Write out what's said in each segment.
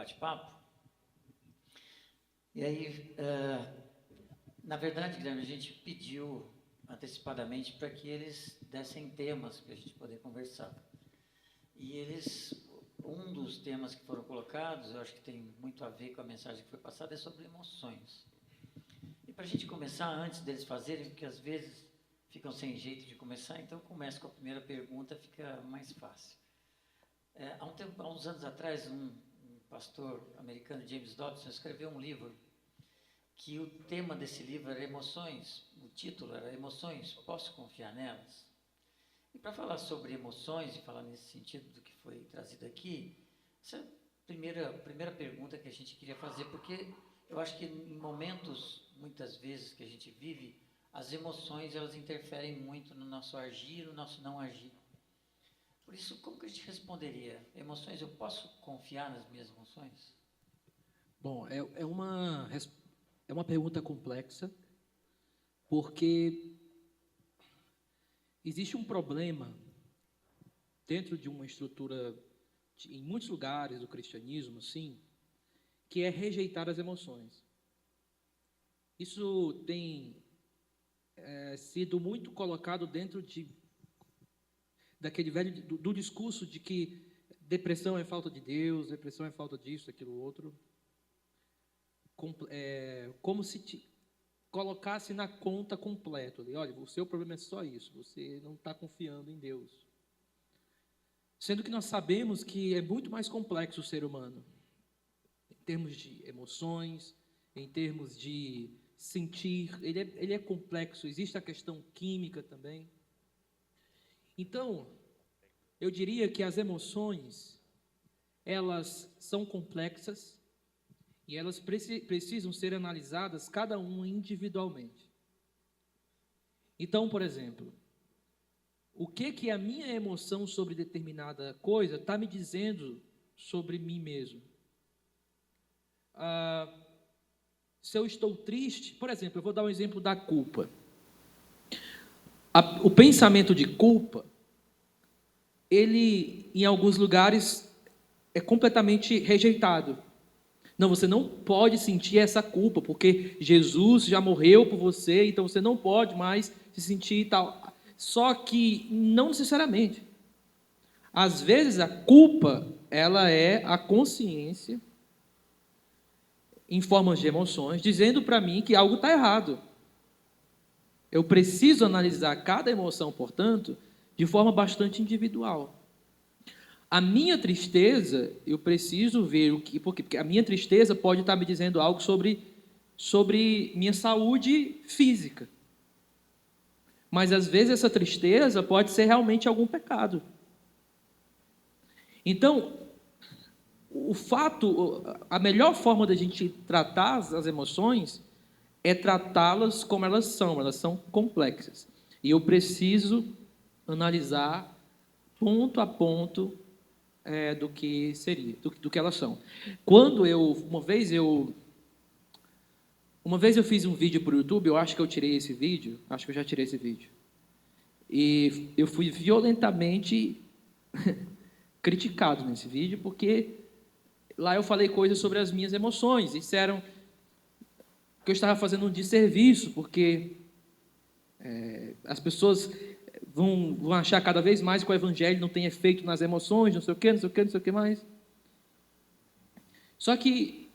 bate-papo. E aí, na verdade, Guilherme, a gente pediu antecipadamente para que eles dessem temas para a gente poder conversar. E um dos temas que foram colocados, eu acho que tem muito a ver com a mensagem que foi passada, é sobre emoções. E para a gente começar, antes deles fazerem, porque às vezes ficam sem jeito de começar, então eu começo com a primeira pergunta, fica mais fácil. Há uns anos atrás, um pastor americano, James Dobson, escreveu um livro que o tema desse livro era emoções, o título era Emoções, posso confiar nelas? E para falar sobre emoções e falar nesse sentido do que foi trazido aqui, essa é a primeira pergunta que a gente queria fazer, porque eu acho que em momentos, muitas vezes, que a gente vive, as emoções elas interferem muito no nosso agir, no nosso não agir. Por isso, como que a gente responderia? Emoções, eu posso confiar nas minhas emoções? Bom, é uma pergunta complexa, porque existe um problema dentro de uma estrutura, em muitos lugares do cristianismo, assim, que é rejeitar as emoções. Isso tem sido muito colocado dentro daquele velho do discurso de que depressão é falta de Deus, depressão é falta disso, daquilo outro, como se colocasse na conta completa. Olha, o seu problema é só isso, você não está confiando em Deus. Sendo que nós sabemos que é muito mais complexo o ser humano, em termos de emoções, em termos de sentir, ele é complexo, existe a questão química também. Então, eu diria que as emoções, elas são complexas, e elas precisam ser analisadas, cada uma individualmente. Então, por exemplo, o que a minha emoção sobre determinada coisa está me dizendo sobre mim mesmo? Se eu estou triste, por exemplo, eu vou dar um exemplo da culpa. O pensamento de culpa, ele, em alguns lugares, é completamente rejeitado. Não, você não pode sentir essa culpa, porque Jesus já morreu por você, então você não pode mais se sentir tal. Só que não necessariamente. Às vezes a culpa, ela é a consciência, em formas de emoções, dizendo para mim que algo está errado. Eu preciso analisar cada emoção, portanto, de forma bastante individual. A minha tristeza, eu preciso ver o que, porque a minha tristeza pode estar me dizendo algo sobre minha saúde física. Mas às vezes essa tristeza pode ser realmente algum pecado. Então, a melhor forma da gente tratar as emoções é tratá-las como elas são complexas. E eu preciso analisar ponto a ponto do que seria, do que elas são. Uma vez eu fiz um vídeo para o YouTube, eu acho que eu já tirei esse vídeo, e eu fui violentamente criticado nesse vídeo, porque lá eu falei coisas sobre as minhas emoções, disseram que eu estava fazendo um desserviço, porque as pessoas vão achar cada vez mais que o evangelho não tem efeito nas emoções, não sei o que mais. Só que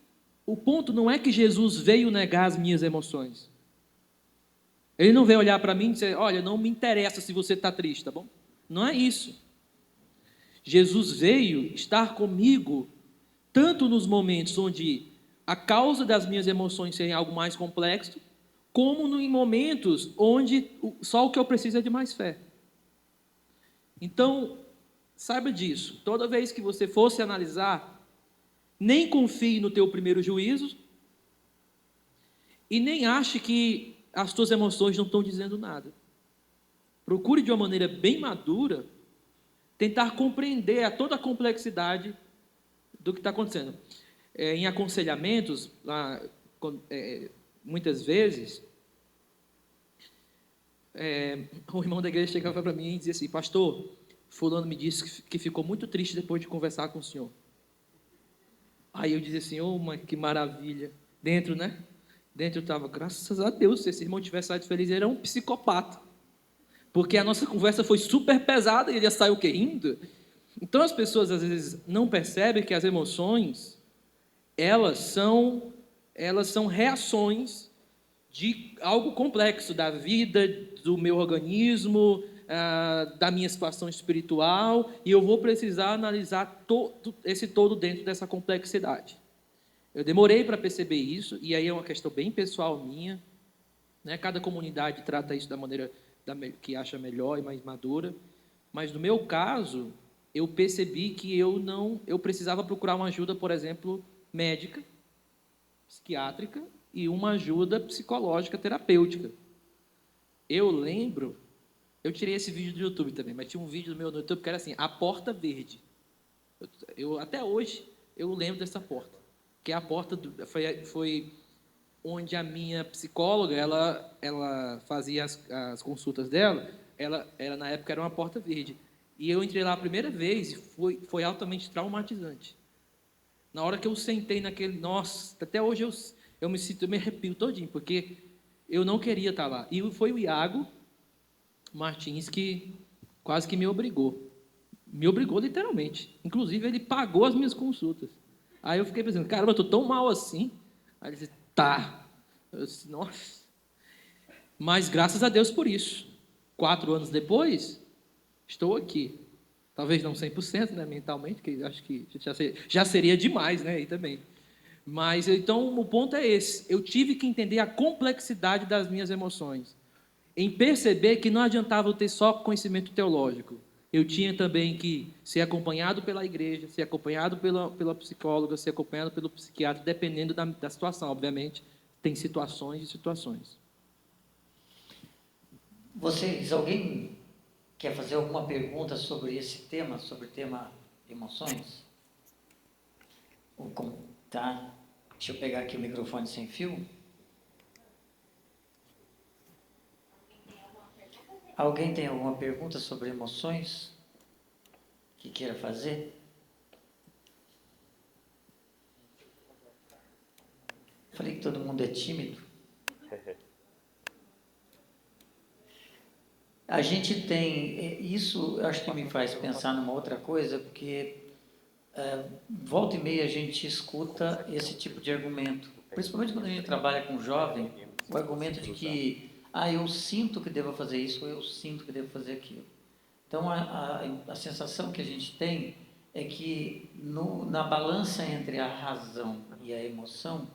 o ponto não é que Jesus veio negar as minhas emoções. Ele não veio olhar para mim e dizer, olha, não me interessa se você está triste, tá bom? Não é isso. Jesus veio estar comigo, tanto nos momentos onde a causa das minhas emoções serem algo mais complexo, como em momentos onde só o que eu preciso é de mais fé. Então, saiba disso. Toda vez que você for se analisar, nem confie no teu primeiro juízo e nem ache que as tuas emoções não estão dizendo nada. Procure de uma maneira bem madura tentar compreender toda a complexidade do que está acontecendo. Em aconselhamentos, muitas vezes, o irmão da igreja chegava para mim e dizia assim, pastor, fulano me disse que ficou muito triste depois de conversar com o senhor. Aí eu dizia assim, oh, mas que maravilha. Dentro, né? Dentro eu estava, graças a Deus, se esse irmão tivesse saído feliz, ele era um psicopata. Porque a nossa conversa foi super pesada e ele ia sair o quê? Rindo. Então as pessoas às vezes não percebem que as emoções, elas são reações de algo complexo da vida, do meu organismo, da minha situação espiritual, e eu vou precisar analisar esse todo dentro dessa complexidade. Eu demorei para perceber isso, e aí é uma questão bem pessoal minha, né? Cada comunidade trata isso da maneira que acha melhor e mais madura, mas no meu caso, eu percebi que eu precisava procurar uma ajuda, por exemplo, médica, psiquiátrica, e uma ajuda psicológica, terapêutica. Eu lembro, eu tirei esse vídeo do YouTube também, mas tinha um vídeo no YouTube que era assim, a porta verde. Até hoje, eu lembro dessa porta, que é a porta, foi onde a minha psicóloga, ela fazia as consultas dela, ela na época era uma porta verde. E eu entrei lá a primeira vez e foi altamente traumatizante. Na hora que eu sentei naquele... Nossa, até hoje eu me arrepio todinho, porque eu não queria estar lá. E foi o Iago Martins que quase que me obrigou. Me obrigou literalmente. Inclusive, ele pagou as minhas consultas. Aí eu fiquei pensando, caramba, eu estou tão mal assim. Aí ele disse, tá. Eu disse, nossa. Mas graças a Deus por isso. 4 anos depois, estou aqui. Talvez não 100%, né, mentalmente, que acho que já seria demais, né, aí também. Mas, então, o ponto é esse. Eu tive que entender a complexidade das minhas emoções. Em perceber que não adiantava eu ter só conhecimento teológico. Eu tinha também que ser acompanhado pela igreja, ser acompanhado pela psicóloga, ser acompanhado pelo psiquiatra, dependendo da situação, obviamente. Tem situações e situações. Alguém quer fazer alguma pergunta sobre esse tema, sobre o tema emoções? Tá? Deixa eu pegar aqui o microfone sem fio. Alguém tem alguma pergunta sobre emoções que queira fazer? Falei que todo mundo é tímido. A gente tem, isso acho que me faz pensar numa outra coisa, porque volta e meia a gente escuta esse tipo de argumento, principalmente quando a gente trabalha com jovem, o argumento de que eu sinto que devo fazer isso, ou eu sinto que devo fazer aquilo. Então a sensação que a gente tem é que na balança entre a razão e a emoção,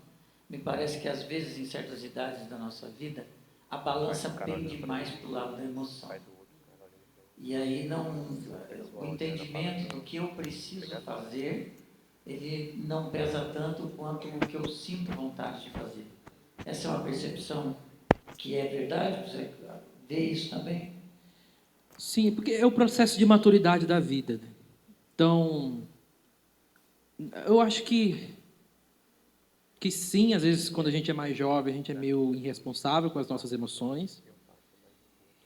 me parece que às vezes em certas idades da nossa vida, a balança pende mais para o lado da emoção. E aí o entendimento do que eu preciso fazer, ele não pesa tanto quanto o que eu sinto vontade de fazer. Essa é uma percepção que é verdade? Você vê isso também? Sim, porque é o processo de maturidade da vida. Então, eu acho que sim, às vezes, quando a gente é mais jovem, a gente é meio irresponsável com as nossas emoções.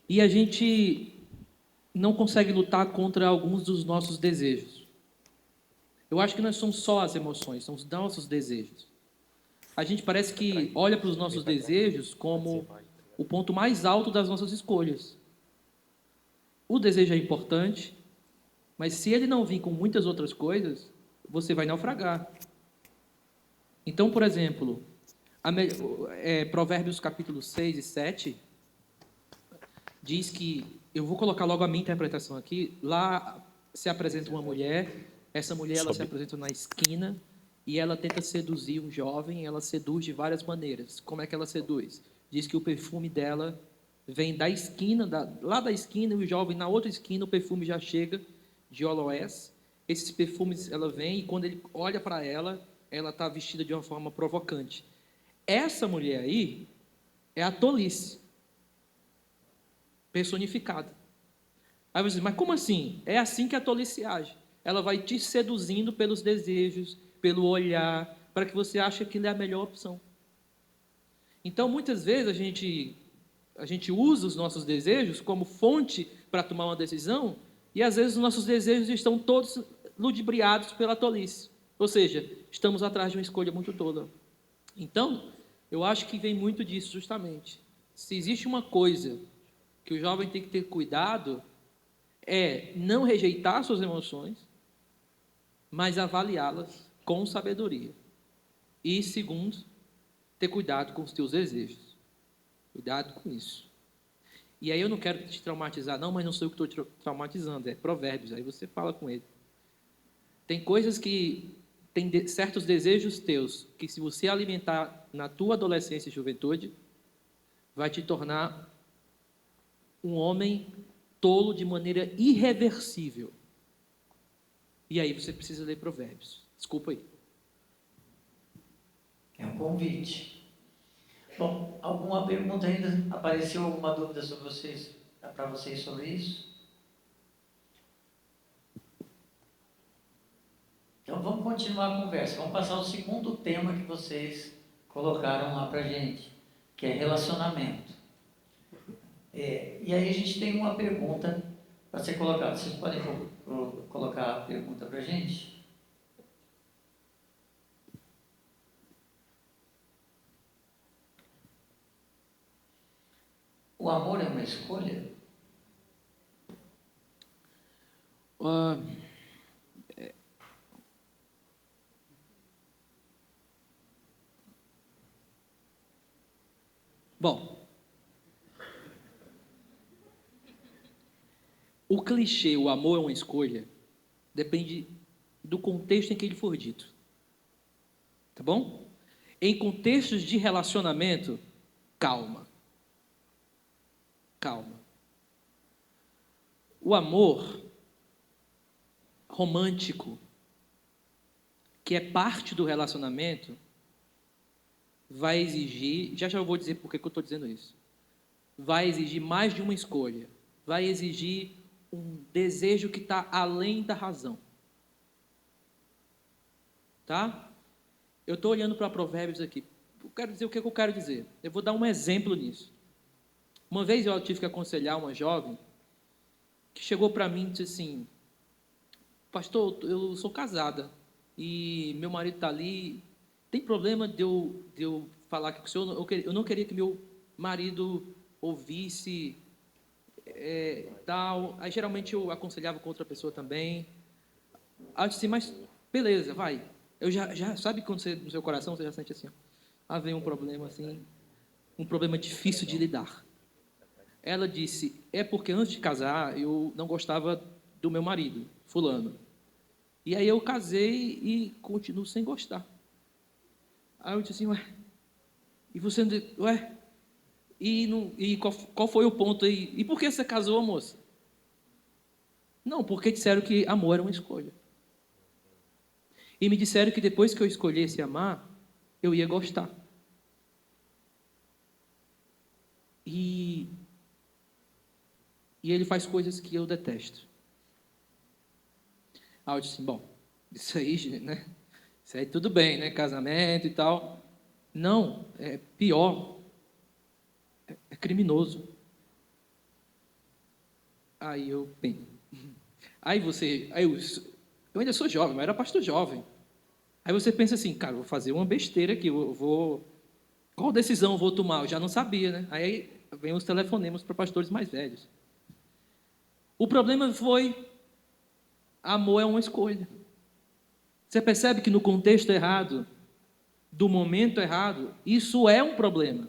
E a gente não consegue lutar contra alguns dos nossos desejos. Eu acho que não são só as emoções, são os nossos desejos. A gente parece que olha para os nossos desejos como o ponto mais alto das nossas escolhas. O desejo é importante, mas se ele não vir com muitas outras coisas, você vai naufragar. Então, por exemplo, Provérbios capítulo 6 e 7 diz que, eu vou colocar logo a minha interpretação aqui, lá se apresenta uma mulher, essa mulher ela se apresenta na esquina e ela tenta seduzir um jovem, ela seduz de várias maneiras. Como é que ela seduz? Diz que o perfume dela vem da esquina, lá da esquina, e o jovem na outra esquina, o perfume já chega de aloés. Esses perfumes, ela vem e quando ele olha para ela está vestida de uma forma provocante. Essa mulher aí é a tolice personificada. Aí você diz, mas como assim? É assim que a tolice age. Ela vai te seduzindo pelos desejos, pelo olhar, para que você ache que aquilo é a melhor opção. Então, muitas vezes, a gente usa os nossos desejos como fonte para tomar uma decisão, e às vezes os nossos desejos estão todos ludibriados pela tolice. Ou seja, estamos atrás de uma escolha muito tola. Então, eu acho que vem muito disso justamente. Se existe uma coisa que o jovem tem que ter cuidado, é não rejeitar suas emoções, mas avaliá-las com sabedoria. E, segundo, ter cuidado com os teus desejos. Cuidado com isso. E aí eu não quero te traumatizar, não, mas não sou eu que estou te traumatizando, é Provérbios, aí você fala com ele. Tem coisas que, tem certos desejos teus, que se você alimentar na tua adolescência e juventude, vai te tornar um homem tolo de maneira irreversível. E aí você precisa ler Provérbios. Desculpa aí. É um convite. Bom, alguma pergunta ainda? Apareceu alguma dúvida sobre vocês, para vocês sobre isso? Então vamos continuar a conversa. Vamos passar ao segundo tema que vocês colocaram lá para a gente, que é relacionamento. E aí a gente tem uma pergunta para ser colocada. Vocês podem colocar a pergunta para a gente? O amor é uma escolha? Bom, o clichê, o amor é uma escolha, depende do contexto em que ele for dito. Tá bom? Em contextos de relacionamento, calma. Calma. O amor romântico, que é parte do relacionamento, vai exigir, já eu vou dizer por que eu estou dizendo isso, vai exigir mais de uma escolha, vai exigir um desejo que está além da razão. Tá? Eu estou olhando para Provérbios aqui. Eu quero dizer o que eu quero dizer. Eu vou dar um exemplo nisso. Uma vez eu tive que aconselhar uma jovem que chegou para mim e disse assim: pastor, eu sou casada e meu marido está ali. Tem problema de eu falar aqui com o senhor? Eu não queria que meu marido ouvisse tal. Aí geralmente eu aconselhava com outra pessoa também. Aí eu disse: mas beleza, vai. Eu já sabe quando você, no seu coração você já sente assim, vem um problema assim, um problema difícil de lidar. Ela disse: é porque antes de casar eu não gostava do meu marido, fulano. E aí eu casei e continuo sem gostar. Aí eu disse assim: e você, e qual foi o ponto aí? E por que você casou, moça? Não, porque disseram que amor era uma escolha. E me disseram que depois que eu escolhesse amar, eu ia gostar. E ele faz coisas que eu detesto. Aí eu disse assim: bom, isso aí, né? Isso aí tudo bem, né? Casamento e tal. Não, é pior. É criminoso. Aí eu, bem. Eu ainda sou jovem, mas era pastor jovem. Aí você pensa assim: cara, vou fazer uma besteira aqui, qual decisão eu vou tomar? Eu já não sabia, né? Aí vem os telefonemas para pastores mais velhos. O problema foi: amor é uma escolha. Você percebe que no contexto errado, do momento errado, isso é um problema.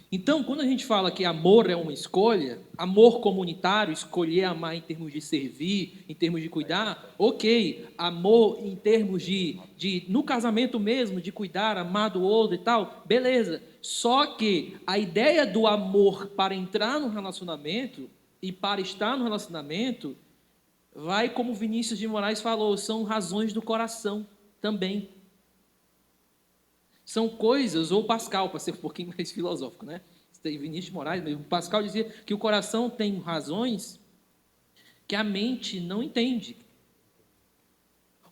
Então, quando a gente fala que amor é uma escolha, amor comunitário, escolher amar em termos de servir, em termos de cuidar, ok. Amor em termos de no casamento mesmo, de cuidar, amar do outro e tal, beleza. Só que a ideia do amor para entrar no relacionamento e para estar no relacionamento, vai, como Vinícius de Moraes falou, são razões do coração também. São coisas, ou Pascal, para ser um pouquinho mais filosófico, né? Tem Vinícius de Moraes, Pascal dizia que o coração tem razões que a mente não entende.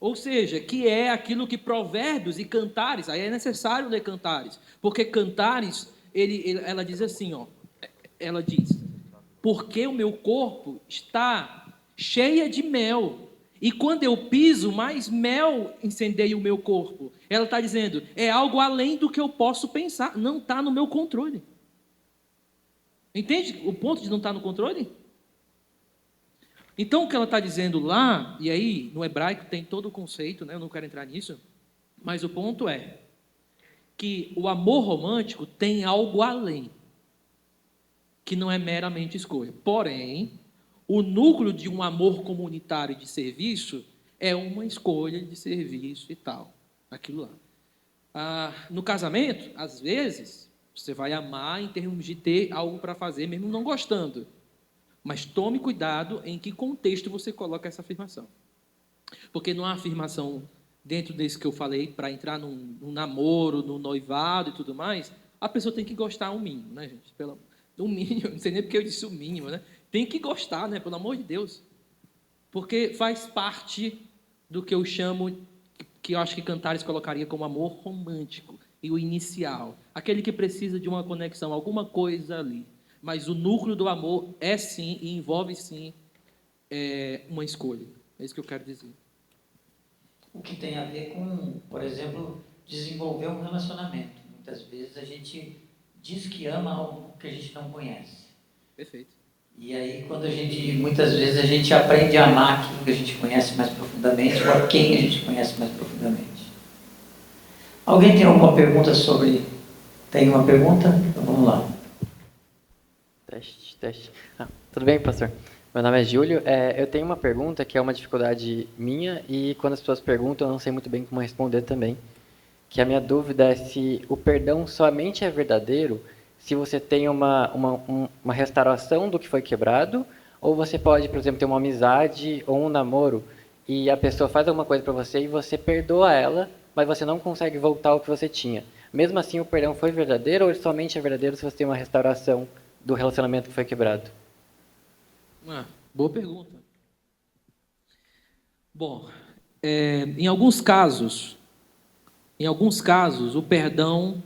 Ou seja, que é aquilo que Provérbios e Cantares, aí é necessário ler Cantares, porque Cantares, ela diz assim, ela diz: porque o meu corpo está cheia de mel E quando eu piso, mais mel incendeia o meu corpo. Ela está dizendo, é algo além do que eu posso pensar. Não está no meu controle. Entende o ponto de não estar no controle? Então, o que ela está dizendo lá, e aí, no hebraico tem todo o conceito, né? Eu não quero entrar nisso, mas o ponto é que o amor romântico tem algo além, que não é meramente escolha. Porém, o núcleo de um amor comunitário de serviço é uma escolha de serviço e tal, aquilo lá. No casamento, às vezes, você vai amar em termos de ter algo para fazer, mesmo não gostando. Mas tome cuidado em que contexto você coloca essa afirmação. Porque não há afirmação dentro desse que eu falei, para entrar num namoro, no noivado e tudo mais, a pessoa tem que gostar o mínimo, né, gente? O mínimo, não sei nem porque eu disse o mínimo, né? Tem que gostar, né? Pelo amor de Deus. Porque faz parte do que eu chamo, que eu acho que Cantares colocaria como amor romântico, e o inicial. Aquele que precisa de uma conexão, alguma coisa ali. Mas o núcleo do amor é sim, e envolve sim, uma escolha. É isso que eu quero dizer. O que tem a ver com, por exemplo, desenvolver um relacionamento. Muitas vezes a gente diz que ama algo que a gente não conhece. Perfeito. E aí, muitas vezes a gente aprende a amar aquilo que a gente conhece mais profundamente, ou a quem a gente conhece mais profundamente. Alguém tem alguma pergunta sobre... Tem uma pergunta? Então vamos lá. Teste. Tudo bem, pastor? Meu nome é Júlio. Eu tenho uma pergunta que é uma dificuldade minha e quando as pessoas perguntam eu não sei muito bem como responder também. Que a minha dúvida é se o perdão somente é verdadeiro se você tem uma restauração do que foi quebrado, ou você pode, por exemplo, ter uma amizade ou um namoro e a pessoa faz alguma coisa para você e você perdoa ela, mas você não consegue voltar ao que você tinha. Mesmo assim, o perdão foi verdadeiro ou ele somente é verdadeiro se você tem uma restauração do relacionamento que foi quebrado? Boa pergunta. Bom, em alguns casos, o perdão...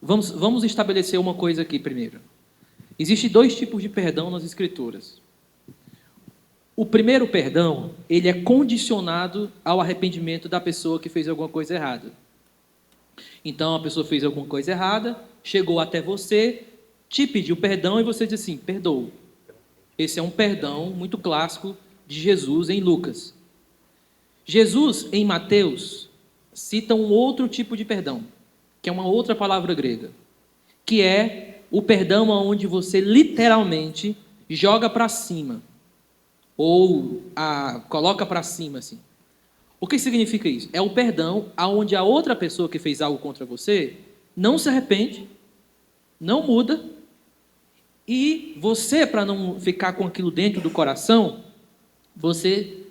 Vamos estabelecer uma coisa aqui primeiro. Existem 2 tipos de perdão nas Escrituras. O primeiro perdão, ele é condicionado ao arrependimento da pessoa que fez alguma coisa errada. Então, a pessoa fez alguma coisa errada, chegou até você, te pediu perdão e você diz assim, perdoa. Esse é um perdão muito clássico de Jesus em Lucas. Jesus, em Mateus, cita um outro tipo de perdão, que é uma outra palavra grega, que é o perdão onde você literalmente joga para cima, ou coloca para cima, assim. O que significa isso? É o perdão onde a outra pessoa que fez algo contra você não se arrepende, não muda, e você, para não ficar com aquilo dentro do coração, você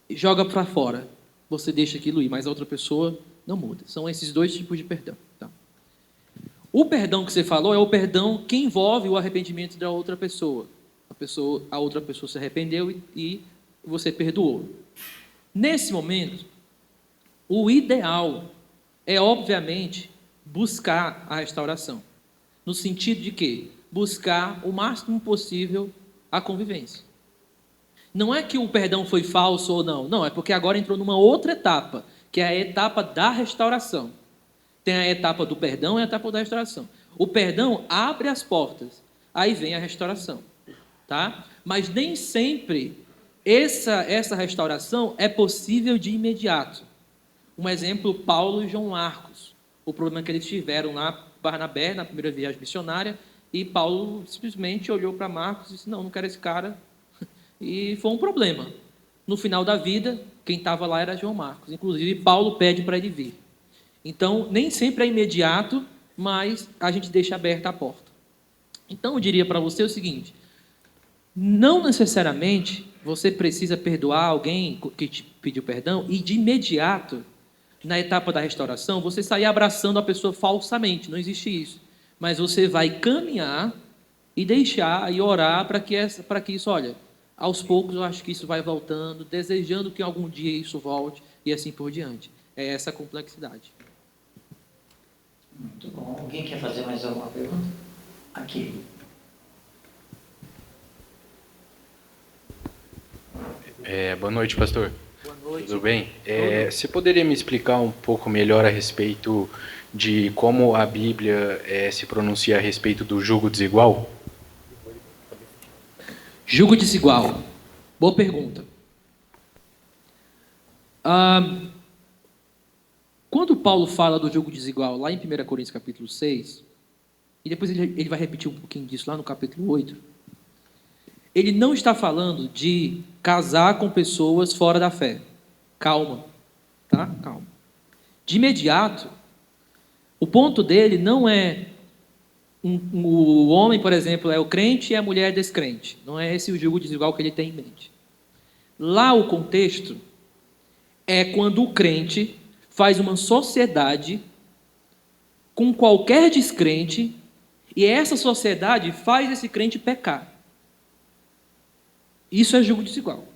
joga para fora, você deixa aquilo ir, mas a outra pessoa não muda. São esses 2 tipos de perdão. Tá? O perdão que você falou é o perdão que envolve o arrependimento da outra pessoa. A outra pessoa se arrependeu e você perdoou. Nesse momento, o ideal é, obviamente, buscar a restauração. No sentido de quê? Buscar o máximo possível a convivência. Não é que o perdão foi falso ou não. Não, é porque agora entrou numa outra etapa, que é a etapa da restauração. Tem a etapa do perdão e a etapa da restauração. O perdão abre as portas, aí vem a restauração. Tá? Mas nem sempre essa restauração é possível de imediato. Um exemplo, Paulo e João Marcos. O problema que eles tiveram lá, Barnabé, na primeira viagem missionária, e Paulo simplesmente olhou para Marcos e disse, não quero esse cara. E foi um problema. No final da vida, quem estava lá era João Marcos. Inclusive, Paulo pede para ele vir. Então, nem sempre é imediato, mas a gente deixa aberta a porta. Então, eu diria para você o seguinte, não necessariamente você precisa perdoar alguém que te pediu perdão e de imediato, na etapa da restauração, você sair abraçando a pessoa falsamente, não existe isso. Mas você vai caminhar e deixar e orar para que isso, olha, aos poucos eu acho que isso vai voltando, desejando que algum dia isso volte e assim por diante. É essa a complexidade. Muito bom. Alguém quer fazer mais alguma pergunta? Aqui. Boa noite, pastor. Boa noite. Tudo bem? Você poderia me explicar um pouco melhor a respeito de como a Bíblia se pronuncia a respeito do jugo desigual? Jugo desigual. Boa pergunta. Quando Paulo fala do jugo desigual, lá em 1 Coríntios capítulo 6, e depois ele vai repetir um pouquinho disso lá no capítulo 8, ele não está falando de casar com pessoas fora da fé. Calma, tá? Calma. De imediato, o ponto dele não é o homem, por exemplo, é o crente e a mulher é descrente. Não é esse o jugo desigual que ele tem em mente. Lá o contexto é quando o crente faz uma sociedade com qualquer descrente e essa sociedade faz esse crente pecar. Isso é jugo desigual.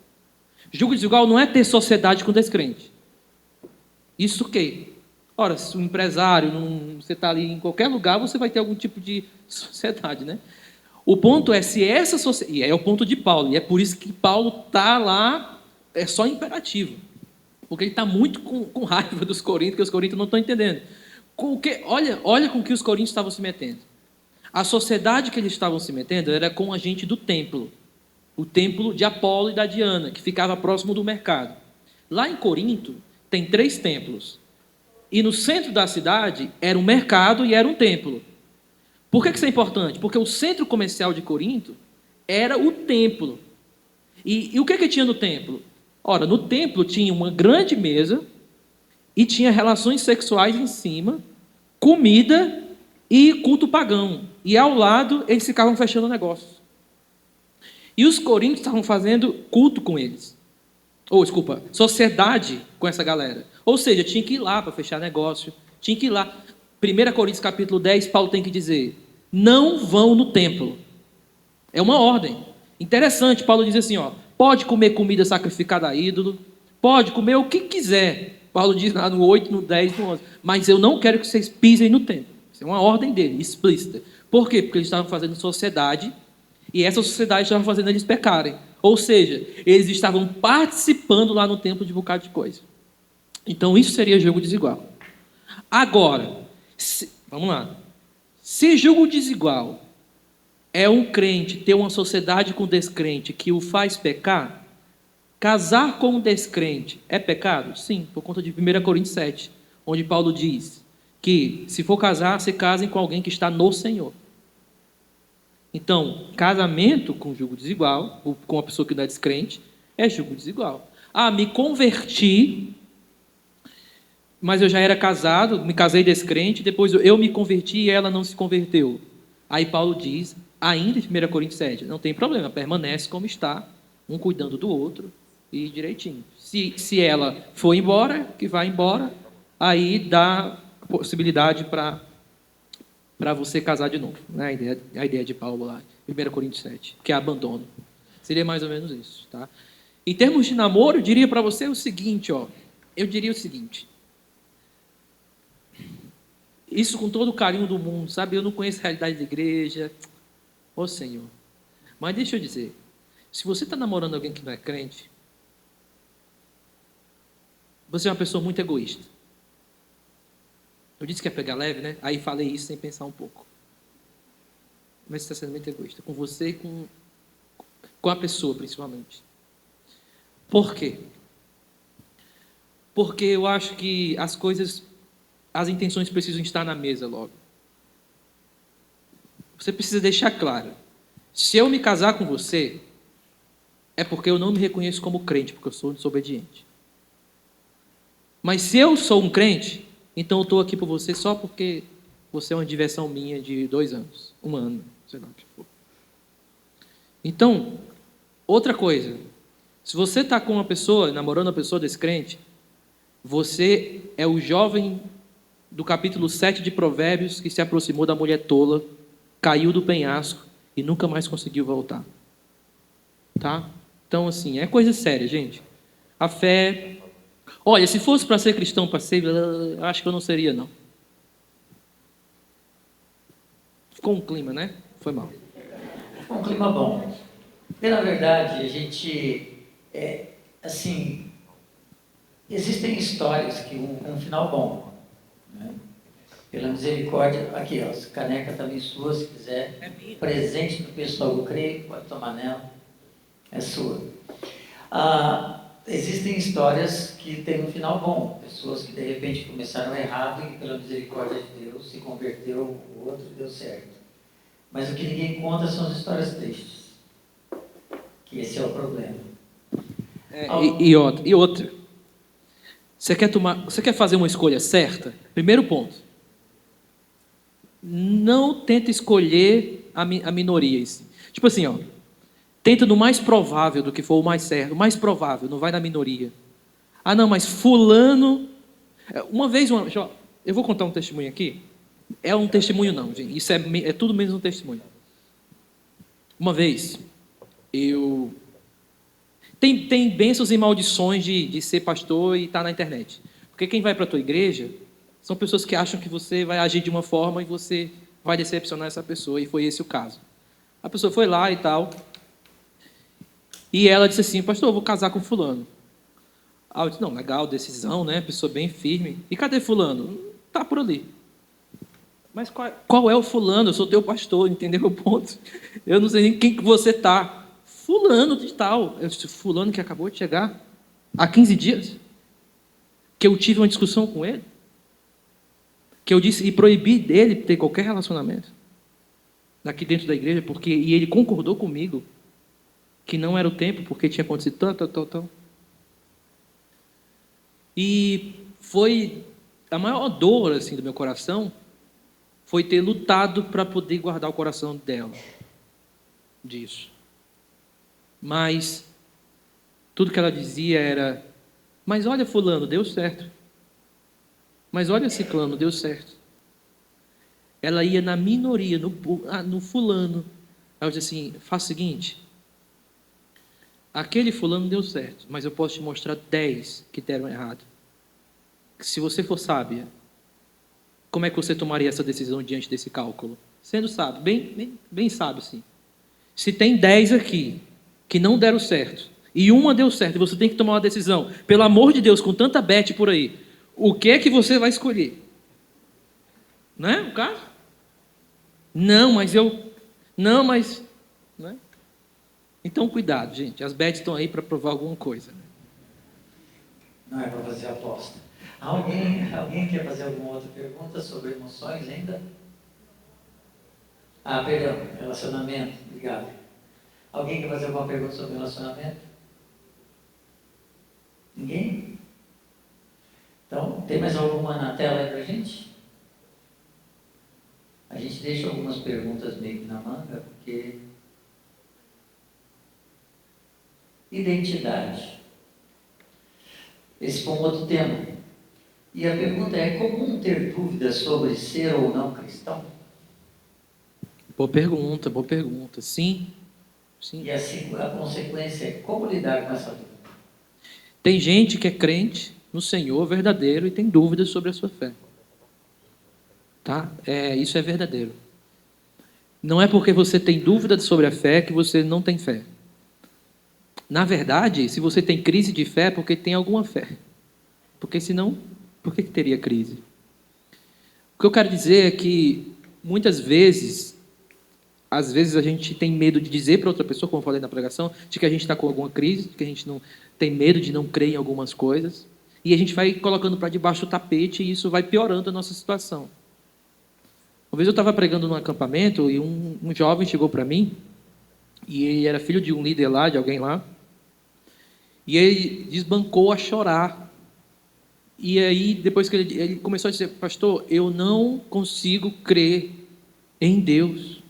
Jugo desigual não é ter sociedade com descrente. Isso o quê? Ora, se um empresário, você está ali em qualquer lugar, você vai ter algum tipo de sociedade, né? O ponto é se essa sociedade... E é o ponto de Paulo, e é por isso que Paulo está lá, é só imperativo. Porque ele está muito com raiva dos coríntios, que os coríntios não estão entendendo. Olha com que os coríntios estavam se metendo. A sociedade que eles estavam se metendo era com a gente do templo. O templo de Apolo e da Diana, que ficava próximo do mercado. Lá em Corinto, tem 3 templos. E no centro da cidade era um mercado e era um templo. Por que isso é importante? Porque o centro comercial de Corinto era o templo. E o que tinha no templo? Ora, no templo tinha uma grande mesa e tinha relações sexuais em cima, comida e culto pagão. E ao lado eles ficavam fechando negócios. E os coríntios estavam fazendo culto com eles. Sociedade com essa galera. Ou seja, tinha que ir lá para fechar negócio. Tinha que ir lá. 1 Coríntios capítulo 10, Paulo tem que dizer, não vão no templo. É uma ordem. Interessante, Paulo diz assim, pode comer comida sacrificada a ídolo, pode comer o que quiser. Paulo diz lá no 8, no 10, no 11. Mas eu não quero que vocês pisem no templo. Isso é uma ordem dele, explícita. Por quê? Porque eles estavam fazendo sociedade e essa sociedade estava fazendo eles pecarem. Ou seja, eles estavam participando lá no templo de um bocado de coisa. Então, isso seria jugo desigual. Agora, vamos lá. Se jugo desigual é um crente ter uma sociedade com descrente que o faz pecar, casar com um descrente é pecado? Sim, por conta de 1 Coríntios 7, onde Paulo diz que, se for casar, se casem com alguém que está no Senhor. Então, casamento com jugo desigual, ou com uma pessoa que não é descrente, é jugo desigual. Me converti, mas eu já era casado, me casei descrente, depois eu me converti e ela não se converteu. Aí Paulo diz, ainda em 1 Coríntios 7, não tem problema, permanece como está, um cuidando do outro e direitinho. Se ela for embora, que vai embora, aí dá possibilidade para você casar de novo. Né? A ideia de Paulo lá, 1 Coríntios 7, que é abandono. Seria mais ou menos isso. Tá? Em termos de namoro, eu diria para você o seguinte, eu diria o seguinte, isso com todo o carinho do mundo, sabe? Eu não conheço a realidade da igreja, Senhor. Mas deixa eu dizer, se você está namorando alguém que não é crente, você é uma pessoa muito egoísta. Eu disse que ia pegar leve, né? Aí falei isso sem pensar um pouco. Mas você está sendo muito egoísta. Com você e com a pessoa, principalmente. Por quê? Porque eu acho que as intenções precisam estar na mesa logo. Você precisa deixar claro. Se eu me casar com você, é porque eu não me reconheço como crente, porque eu sou desobediente. Mas se eu sou um crente, então eu estou aqui por você só porque você é uma diversão minha de 2 anos, 1 ano, sei lá o que for. Então, outra coisa, se você está com uma pessoa, namorando uma pessoa descrente, você é o jovem do capítulo 7 de Provérbios que se aproximou da mulher tola, caiu do penhasco e nunca mais conseguiu voltar. Tá? Então, assim, é coisa séria, gente. A fé... Olha, se fosse para ser cristão, para ser... acho que eu não seria, não. Ficou um clima, né? Foi mal. Ficou um clima bom. Pela verdade, a gente... assim, existem histórias que um final bom, né? Pela misericórdia, aqui, ó, essa caneca também sua, se quiser, presente do pessoal do CREI, pode tomar nela, é sua. Existem histórias que têm um final bom, pessoas que de repente começaram errado e pela misericórdia de Deus se converteu, o outro deu certo. Mas o que ninguém conta são as histórias tristes, que esse é o problema. E outra, você quer fazer uma escolha certa? Primeiro ponto, não tenta escolher a minoria. Tipo assim, ó, tenta no mais provável do que for o mais certo. O mais provável, não vai na minoria. Ah, não, mas fulano... Uma vez, eu vou contar um testemunho aqui. É um testemunho não, gente. Isso é tudo menos um testemunho. Uma vez, Tem bênçãos e maldições de ser pastor e estar na internet. Porque quem vai para a tua igreja são pessoas que acham que você vai agir de uma forma e você vai decepcionar essa pessoa. E foi esse o caso. A pessoa foi lá e tal... E ela disse assim, pastor, eu vou casar com fulano. Ah, eu disse, não, legal, decisão, né? Pessoa bem firme. E cadê fulano? Tá por ali. Mas qual é o fulano? Eu sou teu pastor, entendeu o ponto? Eu não sei nem quem que você tá. Fulano de tal. Eu disse, fulano que acabou de chegar há 15 dias. Que eu tive uma discussão com ele. Que eu disse e proibi dele ter qualquer relacionamento. Aqui dentro da igreja, e ele concordou comigo que não era o tempo, porque tinha acontecido tanto. E foi a maior dor assim, do meu coração, foi ter lutado para poder guardar o coração dela disso. Mas tudo que ela dizia era, mas olha fulano, deu certo. Mas olha ciclano, deu certo. Ela ia na minoria, no fulano. Ela disse assim, faz o seguinte... Aquele fulano deu certo, mas eu posso te mostrar 10 que deram errado. Se você for sábia, como é que você tomaria essa decisão diante desse cálculo? Sendo sábio, bem sábio, sim. Se tem 10 aqui que não deram certo, e uma deu certo, e você tem que tomar uma decisão, pelo amor de Deus, com tanta Beth por aí, o que é que você vai escolher? Não é o caso? Não, mas... Não é? Então, cuidado, gente. As bets estão aí para provar alguma coisa. Não é para fazer aposta. Alguém quer fazer alguma outra pergunta sobre emoções ainda? Perdão, relacionamento. Obrigado. Alguém quer fazer alguma pergunta sobre relacionamento? Ninguém? Então, tem mais alguma na tela aí para a gente? A gente deixa algumas perguntas meio que na manga, porque... Identidade. Esse foi um outro tema. E a pergunta é comum ter dúvidas sobre ser ou não cristão? Boa pergunta. Sim. E assim, a consequência é como lidar com essa dúvida? Tem gente que é crente no Senhor verdadeiro e tem dúvidas sobre a sua fé. Tá? Isso é verdadeiro. Não é porque você tem dúvidas sobre a fé que você não tem fé. Na verdade, se você tem crise de fé, é porque tem alguma fé. Porque senão, por que teria crise? O que eu quero dizer é que, muitas vezes, às vezes a gente tem medo de dizer para outra pessoa, como eu falei na pregação, de que a gente está com alguma crise, de que a gente não tem medo de não crer em algumas coisas, e a gente vai colocando para debaixo do tapete e isso vai piorando a nossa situação. Uma vez eu estava pregando num acampamento e um jovem chegou para mim, e ele era filho de um líder lá, de alguém lá, e ele desbancou a chorar. E aí, depois que ele começou a dizer, pastor, eu não consigo crer em Deus.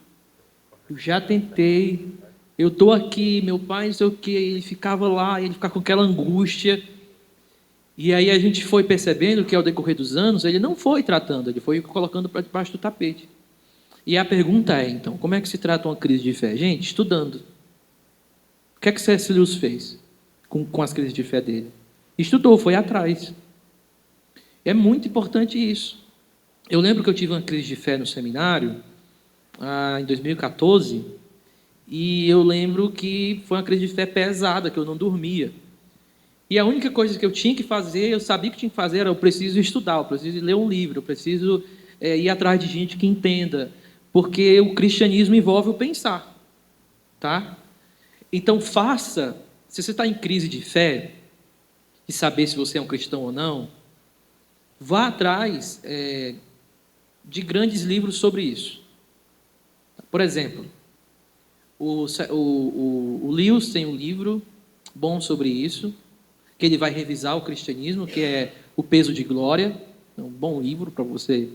Eu já tentei, eu estou aqui, meu pai não sei o quê, ele ficava lá, ele ficava com aquela angústia. E aí a gente foi percebendo que ao decorrer dos anos, ele não foi tratando, ele foi colocando para debaixo do tapete. E a pergunta é, então, como é que se trata uma crise de fé? Gente, estudando. O que é que C.S. Lewis fez com as crises de fé dele? Estudou, foi atrás. É muito importante isso. Eu lembro que eu tive uma crise de fé no seminário, em 2014, e eu lembro que foi uma crise de fé pesada, que eu não dormia. E a única coisa que eu tinha que fazer, eu sabia que tinha que fazer, era eu preciso estudar, eu preciso ler um livro, eu preciso ir atrás de gente que entenda, porque o cristianismo envolve o pensar, tá? Então faça, se você está em crise de fé, de saber se você é um cristão ou não, vá atrás de grandes livros sobre isso. Por exemplo, o Lewis tem um livro bom sobre isso, que ele vai revisar o cristianismo, que é O Peso de Glória. É um bom livro para você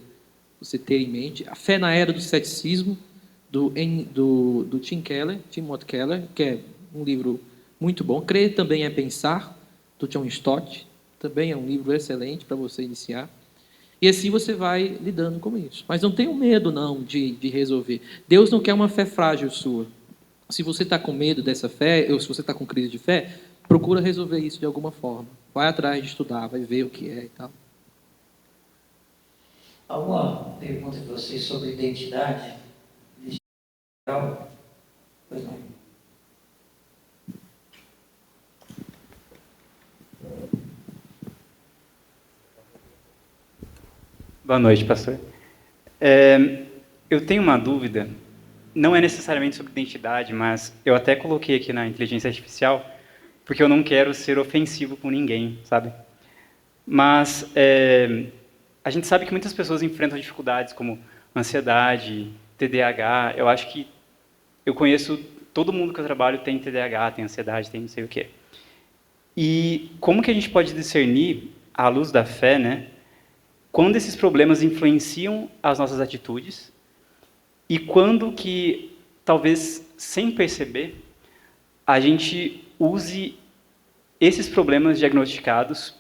ter em mente. A Fé na Era do Ceticismo, do Timothy Keller, que é um livro muito bom. Crer também é Pensar, do John Stott. Também é um livro excelente para você iniciar. E assim você vai lidando com isso. Mas não tenha medo, não, de resolver. Deus não quer uma fé frágil sua. Se você está com medo dessa fé, ou se você está com crise de fé, procura resolver isso de alguma forma. Vai atrás de estudar, vai ver o que é e tal. Alguma pergunta de vocês sobre identidade? Pois não. Boa noite, pastor. Eu tenho uma dúvida, não é necessariamente sobre identidade, mas eu até coloquei aqui na inteligência artificial, porque eu não quero ser ofensivo com ninguém, sabe? Mas a gente sabe que muitas pessoas enfrentam dificuldades como ansiedade, TDAH. Eu acho que eu conheço todo mundo que eu trabalho tem TDAH, tem ansiedade, tem não sei o quê. E como que a gente pode discernir, à luz da fé, né, quando esses problemas influenciam as nossas atitudes e quando que, talvez sem perceber, a gente use esses problemas diagnosticados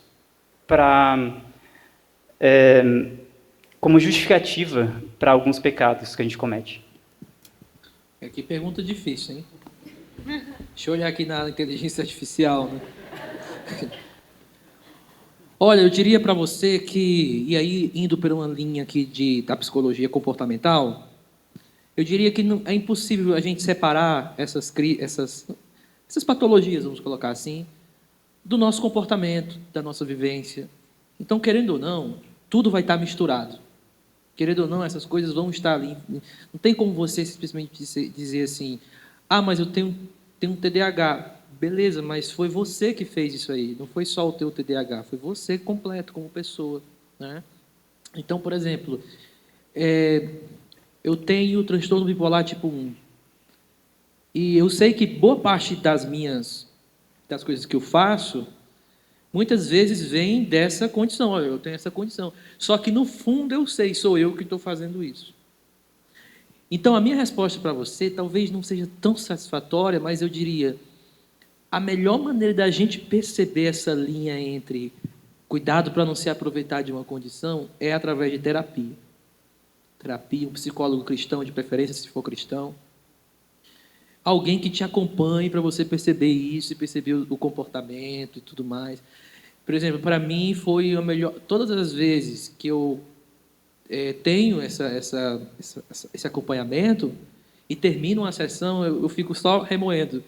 como justificativa para alguns pecados que a gente comete. Que pergunta difícil, hein? Deixa eu olhar aqui na inteligência artificial, né? Olha, eu diria para você que, e aí indo por uma linha aqui da psicologia comportamental, eu diria que é impossível a gente separar essas patologias, vamos colocar assim, do nosso comportamento, da nossa vivência. Então, querendo ou não, tudo vai estar misturado. Querendo ou não, essas coisas vão estar ali. Não tem como você simplesmente dizer assim, mas eu tenho um TDAH. Beleza, mas foi você que fez isso aí. Não foi só o teu TDAH, foi você completo como pessoa, né? Então, por exemplo, eu tenho transtorno bipolar tipo 1. E eu sei que boa parte das coisas que eu faço, muitas vezes vem dessa condição. Olha, eu tenho essa condição. Só que, no fundo, eu sei, sou eu que estou fazendo isso. Então, a minha resposta para você talvez não seja tão satisfatória, mas eu diria, a melhor maneira da gente perceber essa linha entre cuidado para não se aproveitar de uma condição é através de terapia. Terapia, um psicólogo cristão, de preferência, se for cristão. Alguém que te acompanhe para você perceber isso e perceber o comportamento e tudo mais. Por exemplo, para mim foi a melhor... Todas as vezes que eu tenho esse acompanhamento e termino uma sessão, eu fico só remoendo.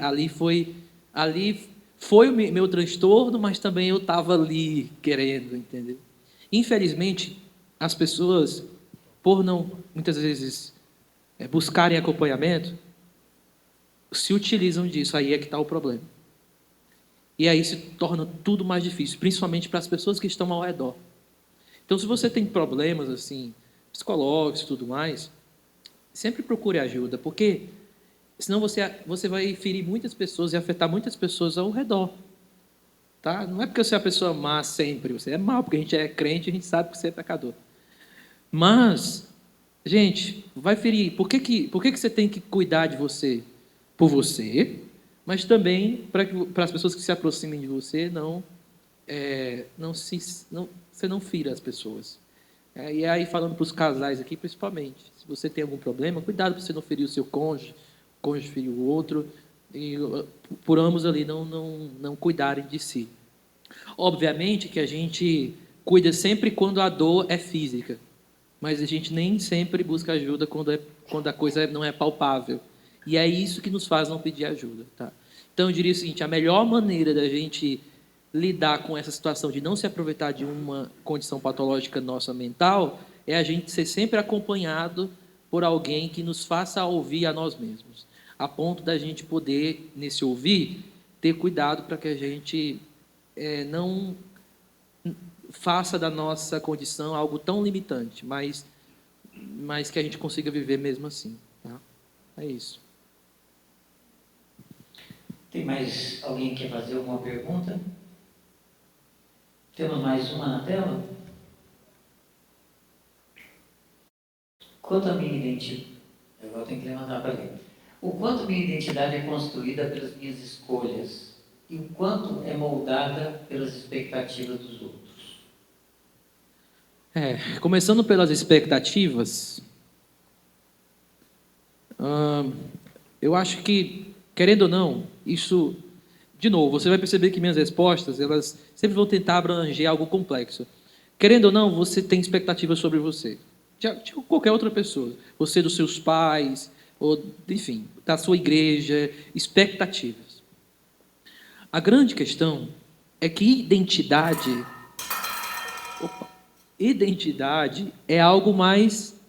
Ali foi o meu transtorno, mas também eu estava ali querendo, entendeu? Infelizmente, as pessoas, por não, muitas vezes, buscarem acompanhamento, se utilizam disso, aí é que está o problema. E aí se torna tudo mais difícil, principalmente para as pessoas que estão ao redor. Então, se você tem problemas assim, psicológicos e tudo mais, sempre procure ajuda, porque senão você vai ferir muitas pessoas e afetar muitas pessoas ao redor. Tá? Não é porque você é uma pessoa má sempre, você é mau, porque a gente é crente e a gente sabe que você é pecador. Mas, gente, vai ferir. Por que você tem que cuidar de você? Por você, mas também para as pessoas que se aproximem de você, você não fira as pessoas. E aí, falando para os casais aqui, principalmente, se você tem algum problema, cuidado para você não ferir o seu cônjuge, o cônjuge ferir o outro, e por ambos ali não cuidarem de si. Obviamente que a gente cuida sempre quando a dor é física, mas a gente nem sempre busca ajuda quando a coisa não é palpável. E é isso que nos faz não pedir ajuda. Tá? Então, eu diria o seguinte, a melhor maneira da gente lidar com essa situação de não se aproveitar de uma condição patológica nossa mental é a gente ser sempre acompanhado por alguém que nos faça ouvir a nós mesmos, a ponto da gente poder, nesse ouvir, ter cuidado para que a gente não faça da nossa condição algo tão limitante, mas que a gente consiga viver mesmo assim. Tá? É isso. Tem mais alguém que quer fazer alguma pergunta? Temos mais uma na tela? Quanto à minha identidade... Agora tenho que levantar para ler. O quanto minha identidade é construída pelas minhas escolhas e o quanto é moldada pelas expectativas dos outros. Começando pelas expectativas, eu acho que, querendo ou não, isso, de novo, você vai perceber que minhas respostas, elas sempre vão tentar abranger algo complexo. Querendo ou não, você tem expectativas sobre você, de qualquer outra pessoa, você dos seus pais, ou, enfim, da sua igreja, expectativas. A grande questão é que identidade é algo mais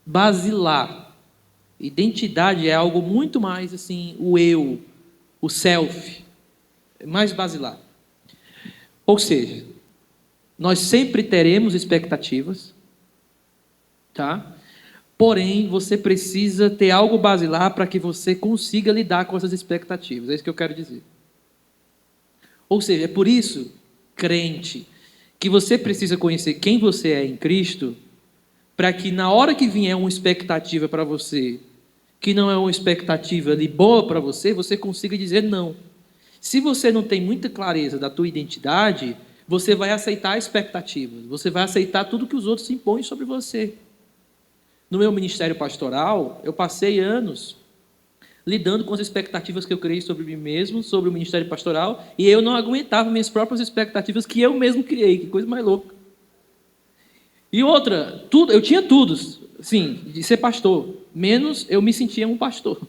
basilar. Identidade é algo muito mais assim, o eu, o self, mais basilar. Ou seja, nós sempre teremos expectativas, tá? Porém, você precisa ter algo basilar para que você consiga lidar com essas expectativas. É isso que eu quero dizer. Ou seja, é por isso, crente, que você precisa conhecer quem você é em Cristo, para que na hora que vier uma expectativa para você, que não é uma expectativa ali boa para você, você consiga dizer não. Se você não tem muita clareza da tua identidade, você vai aceitar expectativas, você vai aceitar tudo que os outros impõem sobre você. No meu ministério pastoral, eu passei anos lidando com as expectativas que eu criei sobre mim mesmo, sobre o ministério pastoral, e eu não aguentava minhas próprias expectativas que eu mesmo criei, que coisa mais louca. E outra, eu tinha tudo, sim, de ser pastor, menos eu me sentia um pastor.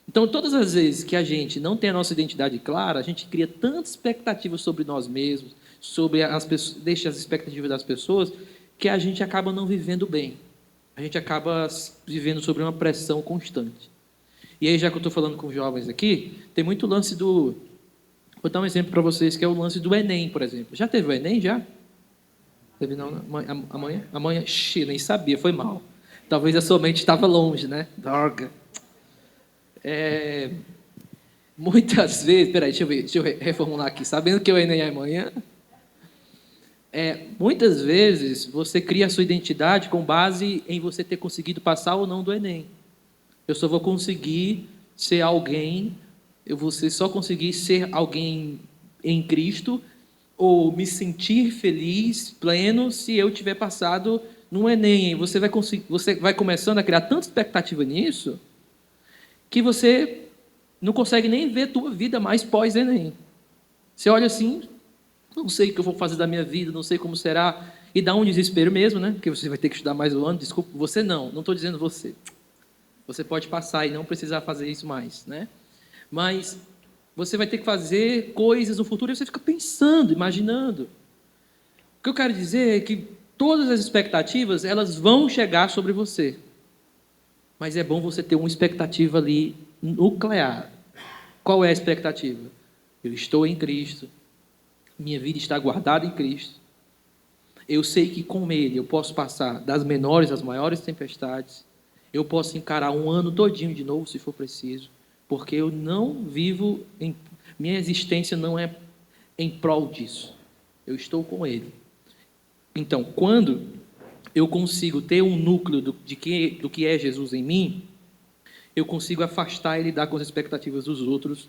Então, todas as vezes que a gente não tem a nossa identidade clara, a gente cria tantas expectativas sobre nós mesmos, sobre as pessoas, deixa as expectativas das pessoas, que a gente acaba não vivendo bem. A gente acaba vivendo sobre uma pressão constante. E aí, já que eu estou falando com jovens aqui, tem muito lance do... Vou dar um exemplo para vocês, que é o lance do Enem, por exemplo. Já teve o Enem, já? Teve não? Amanhã? Amanhã? Nem sabia, foi mal. Talvez a sua mente estava longe, né? Droga. Muitas vezes... Peraí, deixa eu reformular aqui. Sabendo que o Enem é amanhã... muitas vezes você cria a sua identidade com base em você ter conseguido passar ou não do Enem. Eu só vou conseguir ser alguém, você só conseguir ser alguém em Cristo ou me sentir feliz, pleno, se eu tiver passado no Enem. Você vai começando a criar tanta expectativa nisso que você não consegue nem ver a tua vida mais pós-Enem. Você olha assim, não sei o que eu vou fazer da minha vida, não sei como será, e dá um desespero mesmo, né? Porque você vai ter que estudar mais um ano. Desculpa, você não estou dizendo você. Você pode passar e não precisar fazer isso mais, né? Mas você vai ter que fazer coisas no futuro e você fica pensando, imaginando. O que eu quero dizer é que todas as expectativas, elas vão chegar sobre você. Mas é bom você ter uma expectativa ali nuclear. Qual é a expectativa? Eu estou em Cristo. Minha vida está guardada em Cristo. Eu sei que com Ele eu posso passar das menores às maiores tempestades. Eu posso encarar um ano todinho de novo, se for preciso, porque eu não vivo, minha existência não é em prol disso. Eu estou com Ele. Então, quando eu consigo ter um núcleo do que é Jesus em mim, eu consigo afastar e lidar com as expectativas dos outros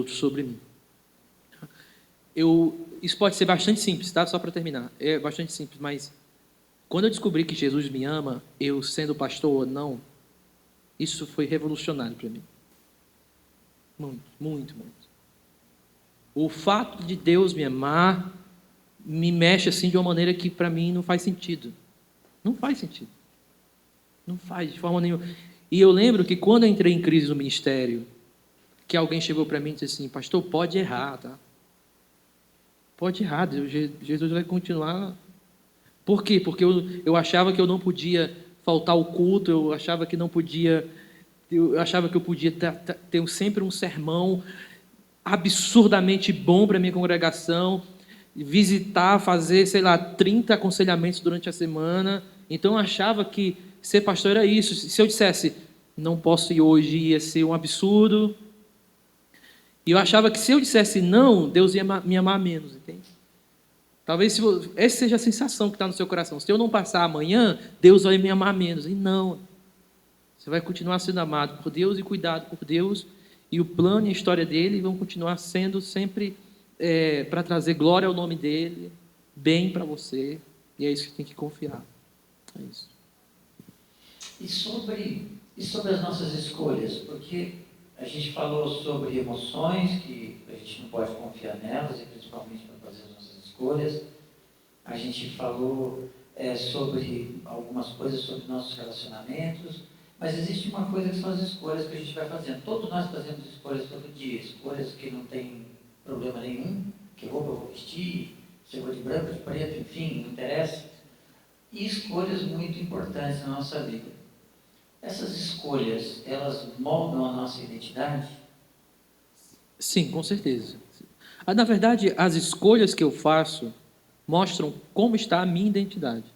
sobre mim. Isso pode ser bastante simples, tá? Só para terminar. É bastante simples, mas quando eu descobri que Jesus me ama, eu sendo pastor ou não, isso foi revolucionário para mim. Muito, muito, muito. O fato de Deus me amar me mexe assim de uma maneira que para mim não faz sentido. Não faz sentido. Não faz de forma nenhuma. E eu lembro que quando eu entrei em crise no ministério, que alguém chegou para mim e disse assim, pastor, pode errar, tá? Pode errar, Jesus vai continuar. Por quê? Porque eu achava que eu não podia faltar ao culto, eu achava que eu podia ter sempre um sermão absurdamente bom para a minha congregação, visitar, fazer, 30 aconselhamentos durante a semana. Então eu achava que ser pastor era isso. Se eu dissesse, não posso ir hoje, ia ser um absurdo. E eu achava que se eu dissesse não, Deus ia me amar menos, entende? Talvez essa seja a sensação que está no seu coração. Se eu não passar amanhã, Deus vai me amar menos. E não. Você vai continuar sendo amado por Deus e cuidado por Deus. E o plano e a história dele vão continuar sendo sempre para trazer glória ao nome dele, bem para você. E é isso que tem que confiar. É isso. E sobre as nossas escolhas? Porque a gente falou sobre emoções, que a gente não pode confiar nelas, e principalmente para fazer as nossas escolhas. A gente falou sobre algumas coisas sobre nossos relacionamentos, mas existe uma coisa que são as escolhas que a gente vai fazendo. Todos nós fazemos escolhas todo dia, escolhas que não tem problema nenhum, que roupa eu vou vestir, se eu vou de branco, de preto, enfim, não interessa. E escolhas muito importantes na nossa vida. Essas escolhas, elas moldam a nossa identidade? Sim, com certeza. Na verdade, as escolhas que eu faço mostram como está a minha identidade.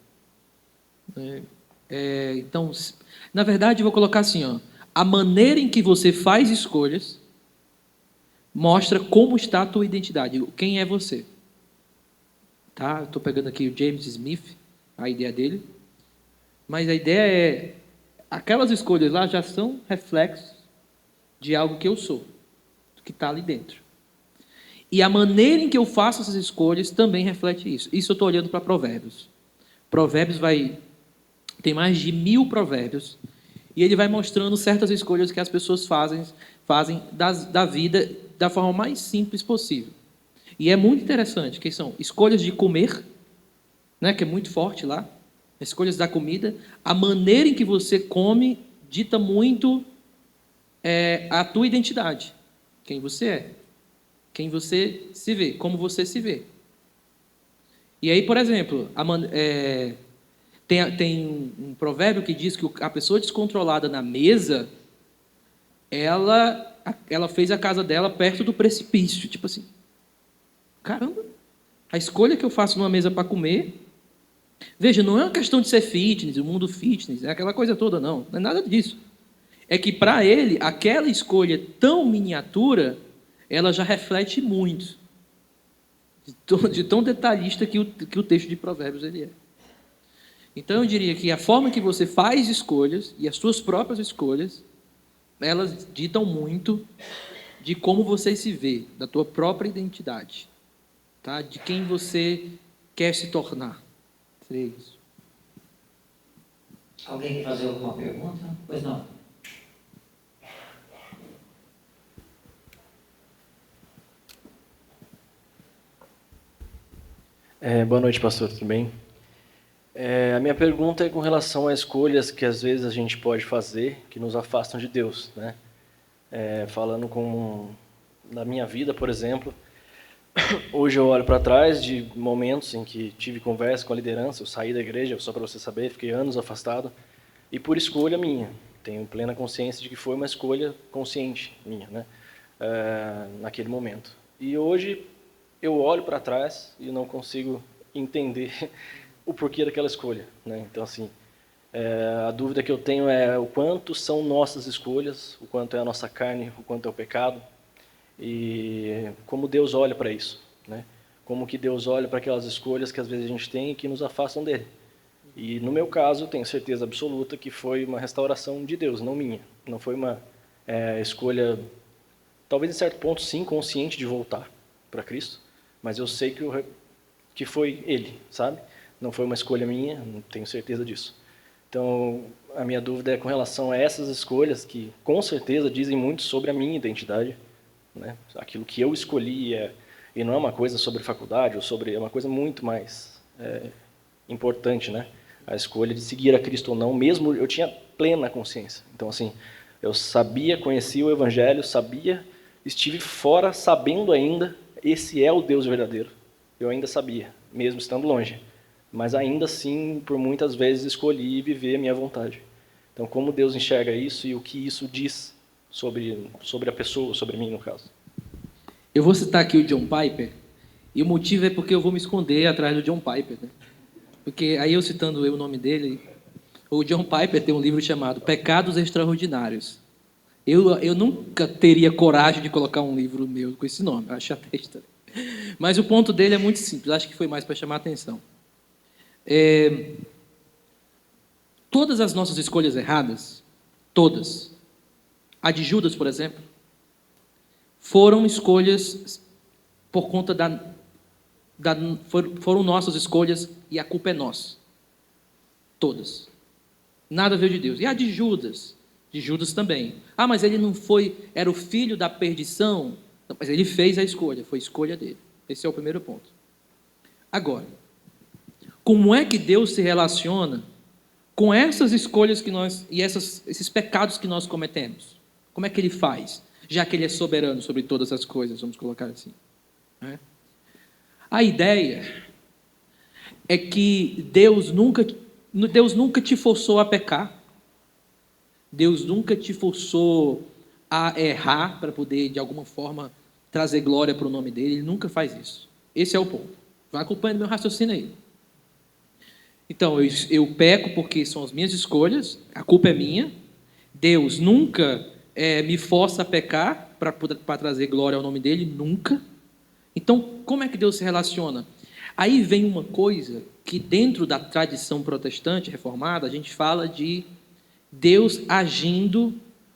Então, na verdade, eu vou colocar assim, a maneira em que você faz escolhas mostra como está a tua identidade, quem é você. Tá? Estou pegando aqui o James Smith, a ideia dele, mas a ideia é, aquelas escolhas lá já são reflexos de algo que eu sou, que está ali dentro. E a maneira em que eu faço essas escolhas também reflete isso. Isso eu estou olhando para Provérbios. Provérbios tem mais de 1000 provérbios, e ele vai mostrando certas escolhas que as pessoas fazem da vida da forma mais simples possível. E é muito interessante, que são escolhas de comer, né, que é muito forte lá, escolhas da comida. A maneira em que você come dita muito a tua identidade, quem você é, quem você se vê, como você se vê. E aí, por exemplo, tem um provérbio que diz que a pessoa descontrolada na mesa, ela fez a casa dela perto do precipício. Tipo assim, caramba, a escolha que eu faço numa mesa para comer... Veja, não é uma questão de ser fitness, o mundo fitness, é aquela coisa toda, não é nada disso. É que para ele, aquela escolha tão miniatura, ela já reflete muito, de tão detalhista que o texto de Provérbios ele é. Então eu diria que a forma que você faz escolhas, e as suas próprias escolhas, elas ditam muito de como você se vê, da tua própria identidade, tá? De quem você quer se tornar. Seria isso. Alguém quer fazer alguma pergunta? Pois não. Boa noite, pastor, tudo bem? A minha pergunta é com relação a escolhas que às vezes a gente pode fazer que nos afastam de Deus, né? Falando na minha vida, por exemplo, hoje eu olho para trás de momentos em que tive conversa com a liderança, eu saí da igreja, só para você saber, fiquei anos afastado, e por escolha minha, tenho plena consciência de que foi uma escolha consciente minha, né? Naquele momento. E hoje eu olho para trás e não consigo entender o porquê daquela escolha, né? Então, assim, a dúvida que eu tenho é o quanto são nossas escolhas, o quanto é a nossa carne, o quanto é o pecado, e como Deus olha para isso, né? Como que Deus olha para aquelas escolhas que às vezes a gente tem e que nos afastam dele. E no meu caso, tenho certeza absoluta que foi uma restauração de Deus, não minha. Não foi uma escolha, talvez em certo ponto sim, consciente de voltar para Cristo, mas eu sei que foi Ele, sabe? Não foi uma escolha minha, não tenho certeza disso. Então, a minha dúvida é com relação a essas escolhas que, com certeza, dizem muito sobre a minha identidade, né? Aquilo que eu escolhi e não é uma coisa sobre faculdade, é uma coisa muito mais importante, né? A escolha de seguir a Cristo ou não, mesmo eu tinha plena consciência. Então, assim, eu sabia, conhecia o Evangelho, sabia, estive fora sabendo ainda, esse é o Deus verdadeiro. Eu ainda sabia, mesmo estando longe. Mas ainda assim, por muitas vezes, escolhi viver a minha vontade. Então, como Deus enxerga isso e o que isso diz sobre a pessoa, sobre mim, no caso. Eu vou citar aqui o John Piper, e o motivo é porque eu vou me esconder atrás do John Piper, né? Porque aí eu citando o nome dele, o John Piper tem um livro chamado Pecados Extraordinários. Eu nunca teria coragem de colocar um livro meu com esse nome, acho até estranho. Mas o ponto dele é muito simples, acho que foi mais para chamar a atenção. Todas as nossas escolhas erradas, todas, a de Judas, por exemplo, foram escolhas por conta foram nossas escolhas e a culpa é nossa. Todas. Nada veio de Deus. E a de Judas? De Judas também. Ah, mas ele não foi, era o filho da perdição? Não, mas ele fez a escolha, foi escolha dele. Esse é o primeiro ponto. Agora, como é que Deus se relaciona com essas escolhas que nós, e esses pecados que nós cometemos? Como é que ele faz? Já que ele é soberano sobre todas as coisas, vamos colocar assim. Né? A ideia é que Deus nunca te forçou a pecar. Deus nunca te forçou a errar para poder, de alguma forma, trazer glória para o nome dele. Ele nunca faz isso. Esse é o ponto. Vai acompanhando meu raciocínio aí. Então, eu peco porque são as minhas escolhas, a culpa é minha. Deus nunca me força a pecar para trazer glória ao nome dele, nunca. Então, como é que Deus se relaciona? Aí vem uma coisa que dentro da tradição protestante reformada, a gente fala de Deus agindo,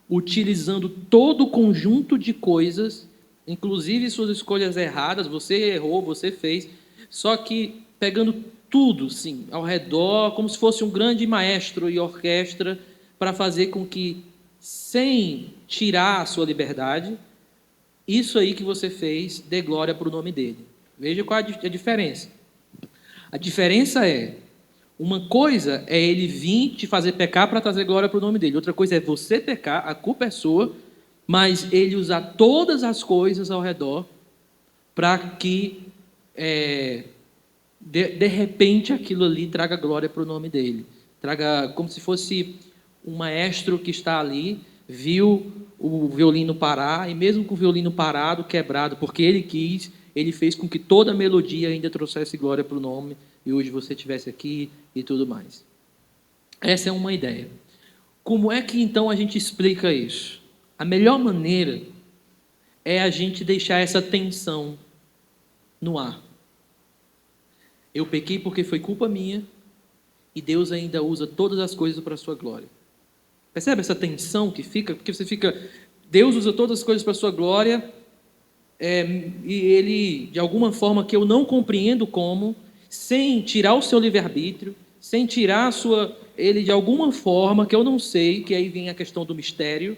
utilizando todo o conjunto de coisas, inclusive suas escolhas erradas, você errou, você fez, só que pegando tudo, sim, ao redor, como se fosse um grande maestro e orquestra, para fazer com que, sem tirar a sua liberdade, isso aí que você fez dê glória para o nome dele. Veja qual é a diferença. A diferença é, uma coisa é ele vir te fazer pecar para trazer glória para o nome dele. Outra coisa é você pecar, a culpa é sua, mas ele usar todas as coisas ao redor para que, de repente, aquilo ali traga glória para o nome dele. Traga como se fosse um maestro que está ali, viu o violino parar, e mesmo com o violino parado, quebrado, porque ele quis, ele fez com que toda a melodia ainda trouxesse glória para o nome, e hoje você estivesse aqui e tudo mais. Essa é uma ideia. Como é que então a gente explica isso? A melhor maneira é a gente deixar essa tensão no ar. Eu pequei porque foi culpa minha, e Deus ainda usa todas as coisas para a sua glória. Percebe essa tensão que fica? Porque você fica, Deus usa todas as coisas para a sua glória, e ele, de alguma forma que eu não compreendo como, sem tirar o seu livre-arbítrio, sem tirar ele de alguma forma que eu não sei, que aí vem a questão do mistério,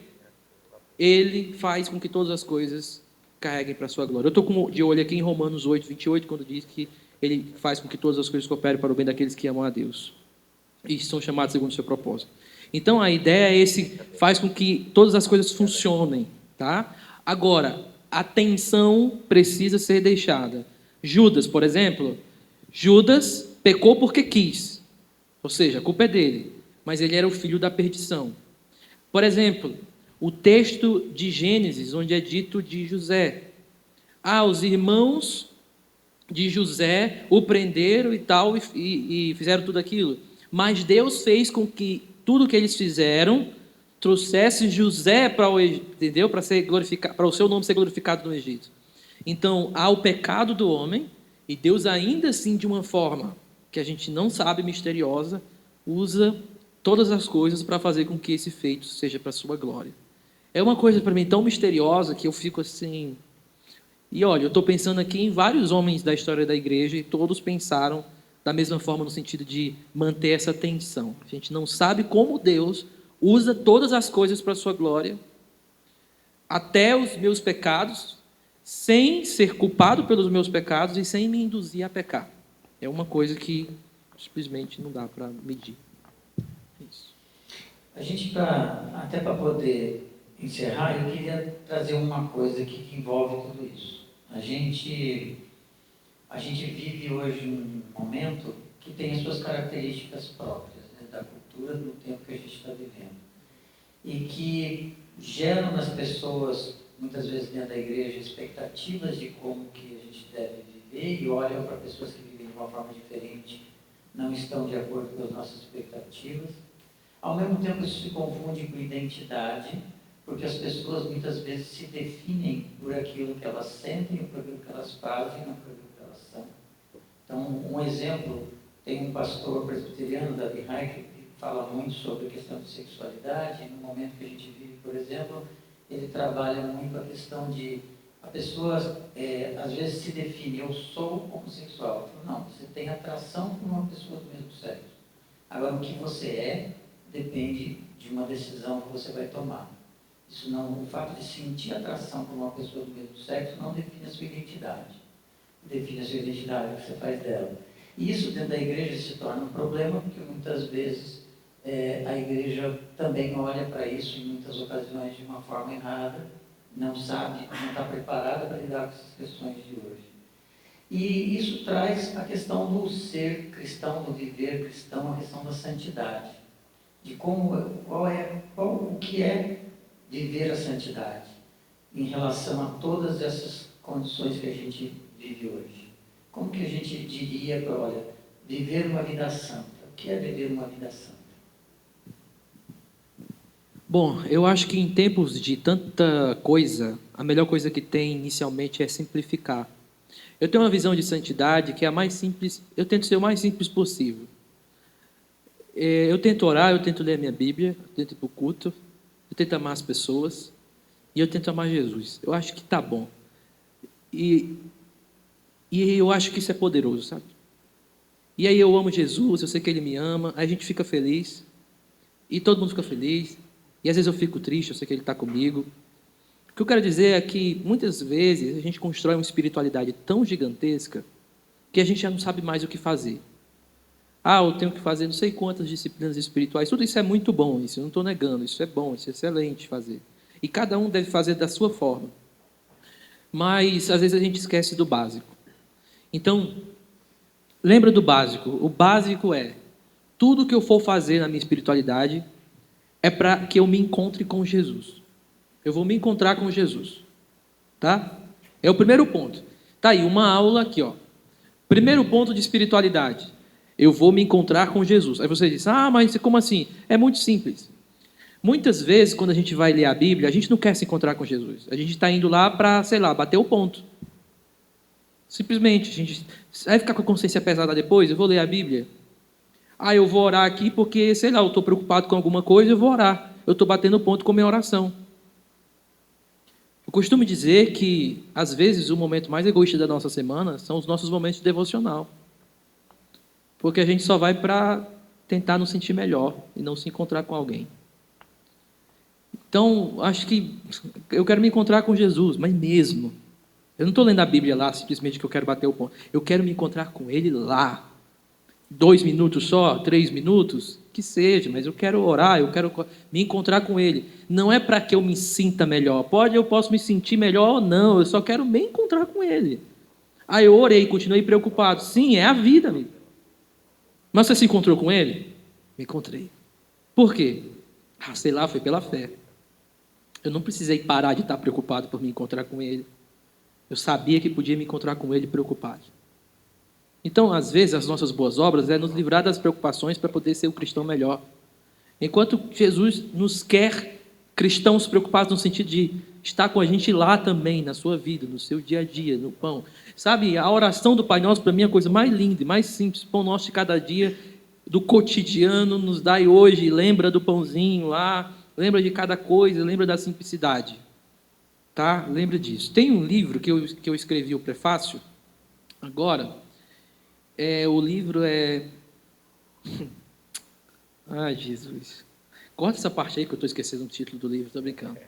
ele faz com que todas as coisas carreguem para a sua glória. Eu estou de olho aqui em Romanos 8, 28, quando diz que ele faz com que todas as coisas cooperem para o bem daqueles que amam a Deus e são chamados segundo o seu propósito. Então, a ideia faz com que todas as coisas funcionem, tá? Agora, a tensão precisa ser deixada. Judas, por exemplo, Judas pecou porque quis, ou seja, a culpa é dele, mas ele era o filho da perdição. Por exemplo, o texto de Gênesis, onde é dito de José. Os irmãos de José o prenderam e tal, e fizeram tudo aquilo. Mas Deus fez com que tudo que eles fizeram trouxesse José para o entendeu? Para ser glorificado, para o seu nome ser glorificado no Egito. Então, há o pecado do homem, e Deus ainda assim, de uma forma que a gente não sabe, misteriosa, usa todas as coisas para fazer com que esse feito seja para a sua glória. É uma coisa para mim tão misteriosa que eu fico assim... E olha, eu estou pensando aqui em vários homens da história da igreja e todos pensaram da mesma forma no sentido de manter essa tensão. A gente não sabe como Deus usa todas as coisas para a sua glória, até os meus pecados, sem ser culpado pelos meus pecados e sem me induzir a pecar. É uma coisa que simplesmente não dá para medir. Isso. Até para poder encerrar, eu queria trazer uma coisa aqui que envolve tudo isso. A gente vive hoje um momento que tem as suas características próprias, né, da cultura do tempo que a gente está vivendo. E que geram nas pessoas, muitas vezes dentro da igreja, expectativas de como que a gente deve viver, e olham para pessoas que vivem de uma forma diferente, não estão de acordo com as nossas expectativas. Ao mesmo tempo, isso se confunde com identidade, porque as pessoas muitas vezes se definem por aquilo que elas sentem, por aquilo que elas fazem, não por aquilo que elas são. Então, um exemplo, tem um pastor presbiteriano, Davi Reich, que fala muito sobre a questão de sexualidade. No momento que a gente vive, por exemplo, ele trabalha muito a questão de a pessoa, às vezes, se define, eu sou homossexual. Não, você tem atração por uma pessoa do mesmo sexo. Agora, o que você é depende de uma decisão que você vai tomar. Isso não, o fato de sentir atração por uma pessoa do mesmo sexo não define a sua identidade. Define a sua identidade, o que você faz dela. E isso dentro da igreja se torna um problema, porque muitas vezes a igreja também olha para isso, em muitas ocasiões, de uma forma errada, não sabe, não está preparada para lidar com essas questões de hoje. E isso traz a questão do ser cristão, do viver cristão, a questão da santidade. De o que é viver a santidade em relação a todas essas condições que a gente vive hoje. Como que a gente diria, olha, viver uma vida santa? O que é viver uma vida santa? Bom, eu acho que em tempos de tanta coisa, a melhor coisa que tem inicialmente é simplificar. Eu tenho uma visão de santidade que é a mais simples, eu tento ser o mais simples possível. Eu tento orar, eu tento ler a minha Bíblia, eu tento ir para o culto, eu tento amar as pessoas e eu tento amar Jesus. Eu acho que está bom. E eu acho que isso é poderoso, sabe? E aí eu amo Jesus, eu sei que Ele me ama, aí a gente fica feliz, e todo mundo fica feliz, e às vezes eu fico triste, eu sei que Ele está comigo. O que eu quero dizer é que muitas vezes a gente constrói uma espiritualidade tão gigantesca que a gente já não sabe mais o que fazer. Eu tenho que fazer não sei quantas disciplinas espirituais. Tudo isso é muito bom, isso eu não estou negando, isso é bom, isso é excelente fazer. E cada um deve fazer da sua forma. Mas, às vezes, a gente esquece do básico. Então, lembra do básico. O básico é, tudo que eu for fazer na minha espiritualidade é para que eu me encontre com Jesus. Eu vou me encontrar com Jesus. Tá? É o primeiro ponto. Tá aí, uma aula aqui, ó. Primeiro ponto de espiritualidade. Eu vou me encontrar com Jesus. Aí você diz, mas como assim? É muito simples. Muitas vezes, quando a gente vai ler a Bíblia, a gente não quer se encontrar com Jesus. A gente está indo lá para, bater o ponto. Simplesmente, a gente vai ficar com a consciência pesada depois, eu vou ler a Bíblia. Eu vou orar aqui porque, eu estou preocupado com alguma coisa, eu vou orar. Eu estou batendo ponto com a minha oração. Eu costumo dizer que, às vezes, o momento mais egoísta da nossa semana são os nossos momentos de devocional. Porque a gente só vai para tentar nos sentir melhor e não se encontrar com alguém. Então, acho que eu quero me encontrar com Jesus, mas mesmo. Eu não estou lendo a Bíblia lá simplesmente que eu quero bater o ponto. Eu quero me encontrar com Ele lá. 2 minutos só, 3 minutos, que seja, mas eu quero orar, eu quero me encontrar com Ele. Não é para que eu me sinta melhor. Eu posso me sentir melhor ou não, eu só quero me encontrar com Ele. Eu orei, continuei preocupado. Sim, é a vida, amigo. Mas você se encontrou com Ele? Me encontrei. Por quê? Foi pela fé. Eu não precisei parar de estar preocupado por me encontrar com Ele. Eu sabia que podia me encontrar com Ele preocupado. Então, às vezes, as nossas boas obras é nos livrar das preocupações para poder ser um cristão melhor. Enquanto Jesus nos quer cristãos preocupados no sentido de estar com a gente lá também, na sua vida, no seu dia a dia, no pão. Sabe, a oração do Pai Nosso, para mim, é a coisa mais linda e mais simples. Pão nosso de cada dia, do cotidiano, nos dai hoje, lembra do pãozinho lá, lembra de cada coisa, lembra da simplicidade. Tá? Lembra disso. Tem um livro que eu escrevi o prefácio, agora, o livro é... Jesus. Corta essa parte aí que eu estou esquecendo o título do livro, estou brincando.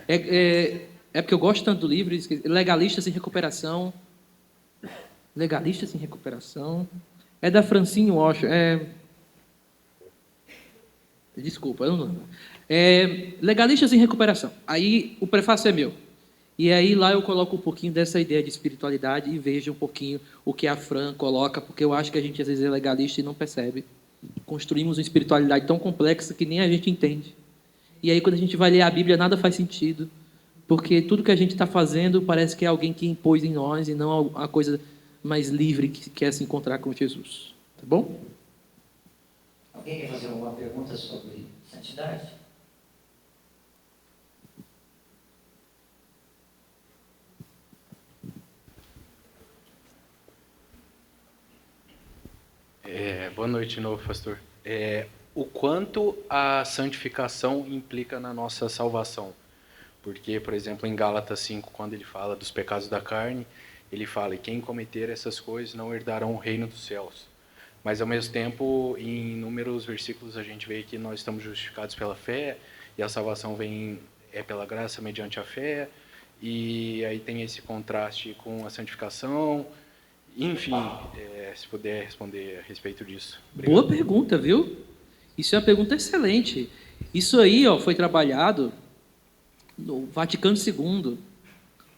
É porque eu gosto tanto do livro, Legalistas em Recuperação. Legalistas em Recuperação. É da Francine Walsh. Desculpa, eu não lembro. Legalistas em Recuperação. Aí o prefácio é meu. E aí lá eu coloco um pouquinho dessa ideia de espiritualidade e vejo um pouquinho o que a Fran coloca, porque eu acho que a gente às vezes é legalista e não percebe. Construímos uma espiritualidade tão complexa que nem a gente entende. E aí quando a gente vai ler a Bíblia, nada faz sentido, porque tudo que a gente está fazendo parece que é alguém que impôs em nós e não a coisa mais livre que quer se encontrar com Jesus. Tá bom? Alguém quer fazer alguma pergunta sobre santidade? Boa noite de novo, pastor. O quanto a santificação implica na nossa salvação? Porque, por exemplo, em Gálatas 5, quando ele fala dos pecados da carne, ele fala, e quem cometer essas coisas não herdarão o reino dos céus. Mas, ao mesmo tempo, em inúmeros versículos, a gente vê que nós estamos justificados pela fé, e a salvação é pela graça mediante a fé, e aí tem esse contraste com a santificação. Enfim, se puder responder a respeito disso. Obrigado. Boa pergunta, viu? Isso é uma pergunta excelente. Isso aí foi trabalhado no Vaticano II,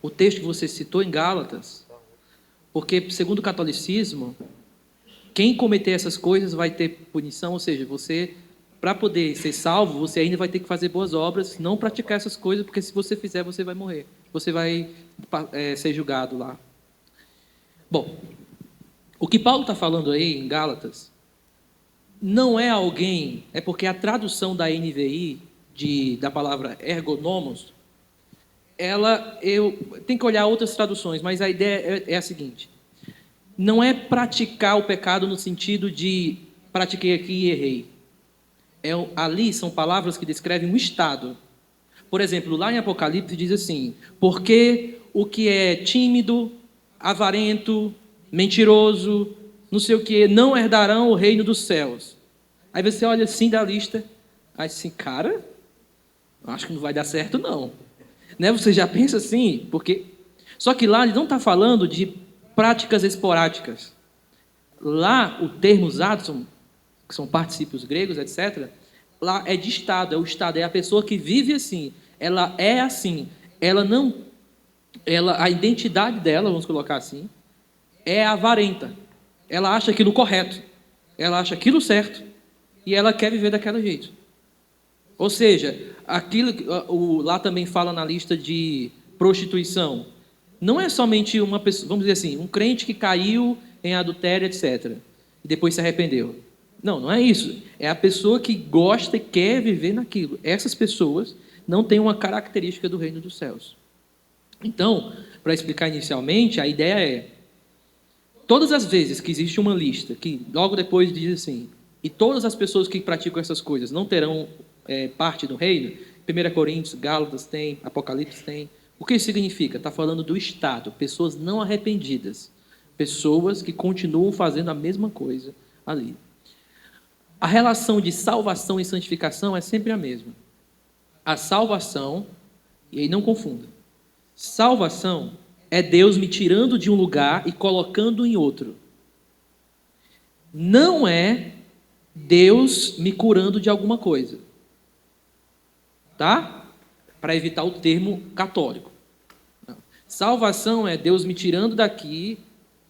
o texto que você citou em Gálatas, porque, segundo o catolicismo, quem cometer essas coisas vai ter punição, ou seja, você, para poder ser salvo, você ainda vai ter que fazer boas obras, não praticar essas coisas, porque se você fizer, você vai morrer. Você vai ser julgado lá. Bom, o que Paulo está falando aí em Gálatas não é alguém, é porque a tradução da NVI, da palavra ergonomos, eu tenho que olhar outras traduções, mas a ideia é a seguinte: não é praticar o pecado no sentido de pratiquei aqui e errei. Ali são palavras que descrevem um estado. Por exemplo, lá em Apocalipse diz assim, porque o que é tímido, avarento, mentiroso, não sei o que, não herdarão o reino dos céus. Aí você olha assim da lista, aí assim, cara, acho que não vai dar certo não. Né? Você já pensa assim, porque... Só que lá ele não está falando de práticas esporádicas. Lá o termo usado, que são particípios gregos, etc., lá é de estado, é o estado, é a pessoa que vive assim, ela é assim, a identidade dela, vamos colocar assim, é avarenta. Ela acha aquilo correto, ela acha aquilo certo, e ela quer viver daquele jeito. Ou seja, lá também fala na lista de prostituição, não é somente uma pessoa, vamos dizer assim, um crente que caiu em adultério, etc., e depois se arrependeu. Não é isso. É a pessoa que gosta e quer viver naquilo. Essas pessoas não têm uma característica do reino dos céus. Então, para explicar inicialmente, a ideia é, todas as vezes que existe uma lista, que logo depois diz assim, e todas as pessoas que praticam essas coisas não terão parte do reino, 1 Coríntios, Gálatas tem, Apocalipse tem, o que isso significa? Está falando do estado, pessoas não arrependidas, pessoas que continuam fazendo a mesma coisa ali. A relação de salvação e santificação é sempre a mesma. A salvação, e aí não confunda, salvação é Deus me tirando de um lugar e colocando em outro. Não é Deus me curando de alguma coisa. Tá? Para evitar o termo católico. Não. Salvação é Deus me tirando daqui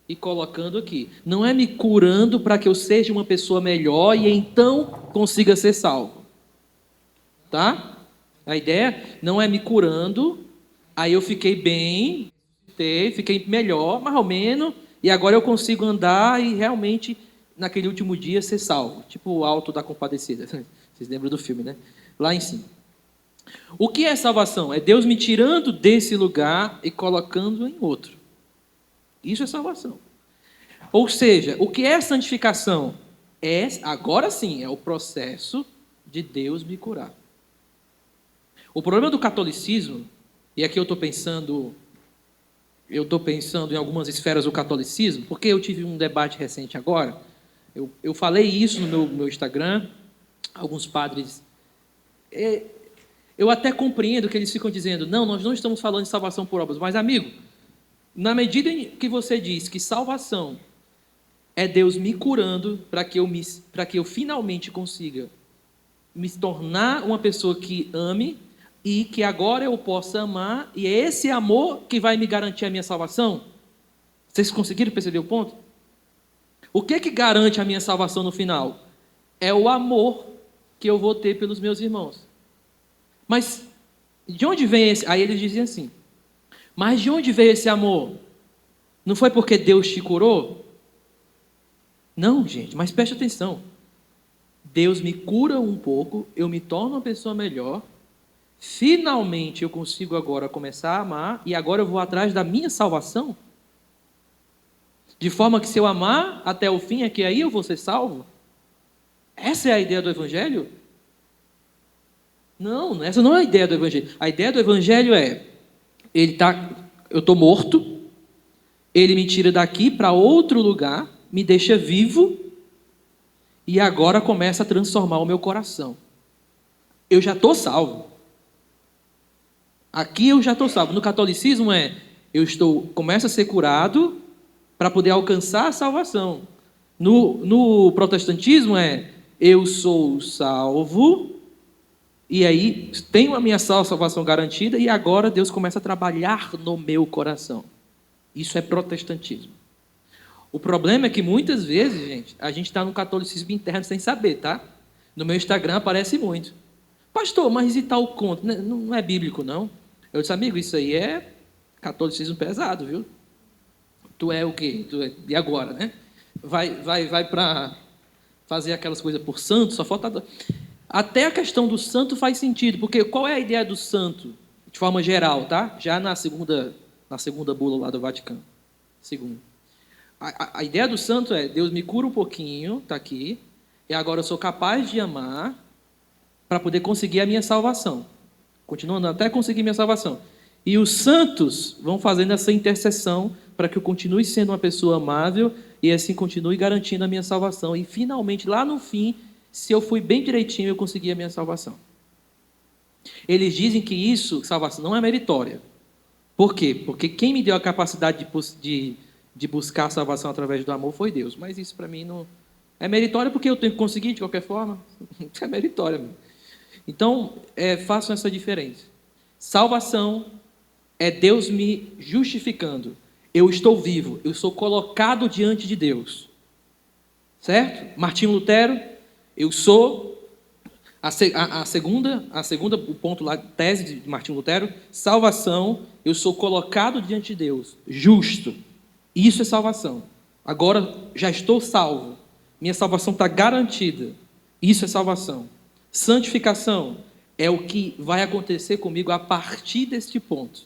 e colocando aqui. Não é me curando para que eu seja uma pessoa melhor e então consiga ser salvo. Tá? A ideia não é me curando, aí eu fiquei bem, fiquei melhor, mais ou menos, e agora eu consigo andar e realmente, naquele último dia, ser salvo. Tipo o Alto da Compadecida. Vocês lembram do filme, né? Lá em cima. O que é salvação? É Deus me tirando desse lugar e colocando em outro. Isso é salvação. Ou seja, o que é santificação? Agora sim, é o processo de Deus me curar. O problema do catolicismo, e aqui eu estou pensando em algumas esferas do catolicismo, porque eu tive um debate recente agora, eu falei isso no meu Instagram, alguns padres... Eu até compreendo que eles ficam dizendo, não, nós não estamos falando de salvação por obras, mas, amigo, na medida em que você diz que salvação é Deus me curando para que eu finalmente consiga me tornar uma pessoa que ame e que agora eu possa amar, e é esse amor que vai me garantir a minha salvação? Vocês conseguiram perceber o ponto? O que é que garante a minha salvação no final? É o amor que eu vou ter pelos meus irmãos. Mas de onde vem esse? Aí eles dizem assim, mas de onde veio esse amor? Não foi porque Deus te curou? Não, gente, mas preste atenção. Deus me cura um pouco, eu me torno uma pessoa melhor, finalmente eu consigo agora começar a amar, e agora eu vou atrás da minha salvação? De forma que se eu amar até o fim, é que aí eu vou ser salvo? Essa é a ideia do Evangelho? Não, essa não é a ideia do Evangelho. A ideia do Evangelho é, eu estou morto, ele me tira daqui para outro lugar, me deixa vivo, e agora começa a transformar o meu coração. Eu já estou salvo. Aqui eu já estou salvo. No catolicismo começo a ser curado para poder alcançar a salvação. No protestantismo eu sou salvo, e aí tenho a minha salvação garantida, e agora Deus começa a trabalhar no meu coração. Isso é protestantismo. O problema é que muitas vezes, gente, a gente está no catolicismo interno sem saber, tá? No meu Instagram aparece muito. Pastor, mas e tal conto? Não é bíblico, não. Eu disse, amigo, isso aí é catolicismo pesado, viu? Tu é o quê? E agora, né? Vai para fazer aquelas coisas por santo, só falta... Até a questão do santo faz sentido, porque qual é a ideia do santo? De forma geral, tá? Já na segunda bula lá do Vaticano. Segundo. A ideia do santo é, Deus me cura um pouquinho, está aqui, e agora eu sou capaz de amar para poder conseguir a minha salvação. Continuando até conseguir minha salvação. E os santos vão fazendo essa intercessão para que eu continue sendo uma pessoa amável e assim continue garantindo a minha salvação. E finalmente, lá no fim, se eu fui bem direitinho, eu consegui a minha salvação. Eles dizem que salvação não é meritória. Por quê? Porque quem me deu a capacidade de buscar a salvação através do amor foi Deus. Mas isso para mim não... É meritório porque eu tenho que conseguir de qualquer forma. É meritório mesmo. Então, façam essa diferença. Salvação é Deus me justificando. Eu estou vivo, eu sou colocado diante de Deus. Certo? Martinho Lutero, eu sou... A segunda, o ponto lá, tese de Martinho Lutero, salvação, eu sou colocado diante de Deus, justo. Isso é salvação. Agora já estou salvo. Minha salvação está garantida. Isso é salvação. Santificação é o que vai acontecer comigo a partir deste ponto.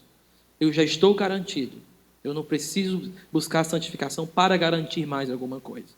Eu já estou garantido. Eu não preciso buscar a santificação para garantir mais alguma coisa.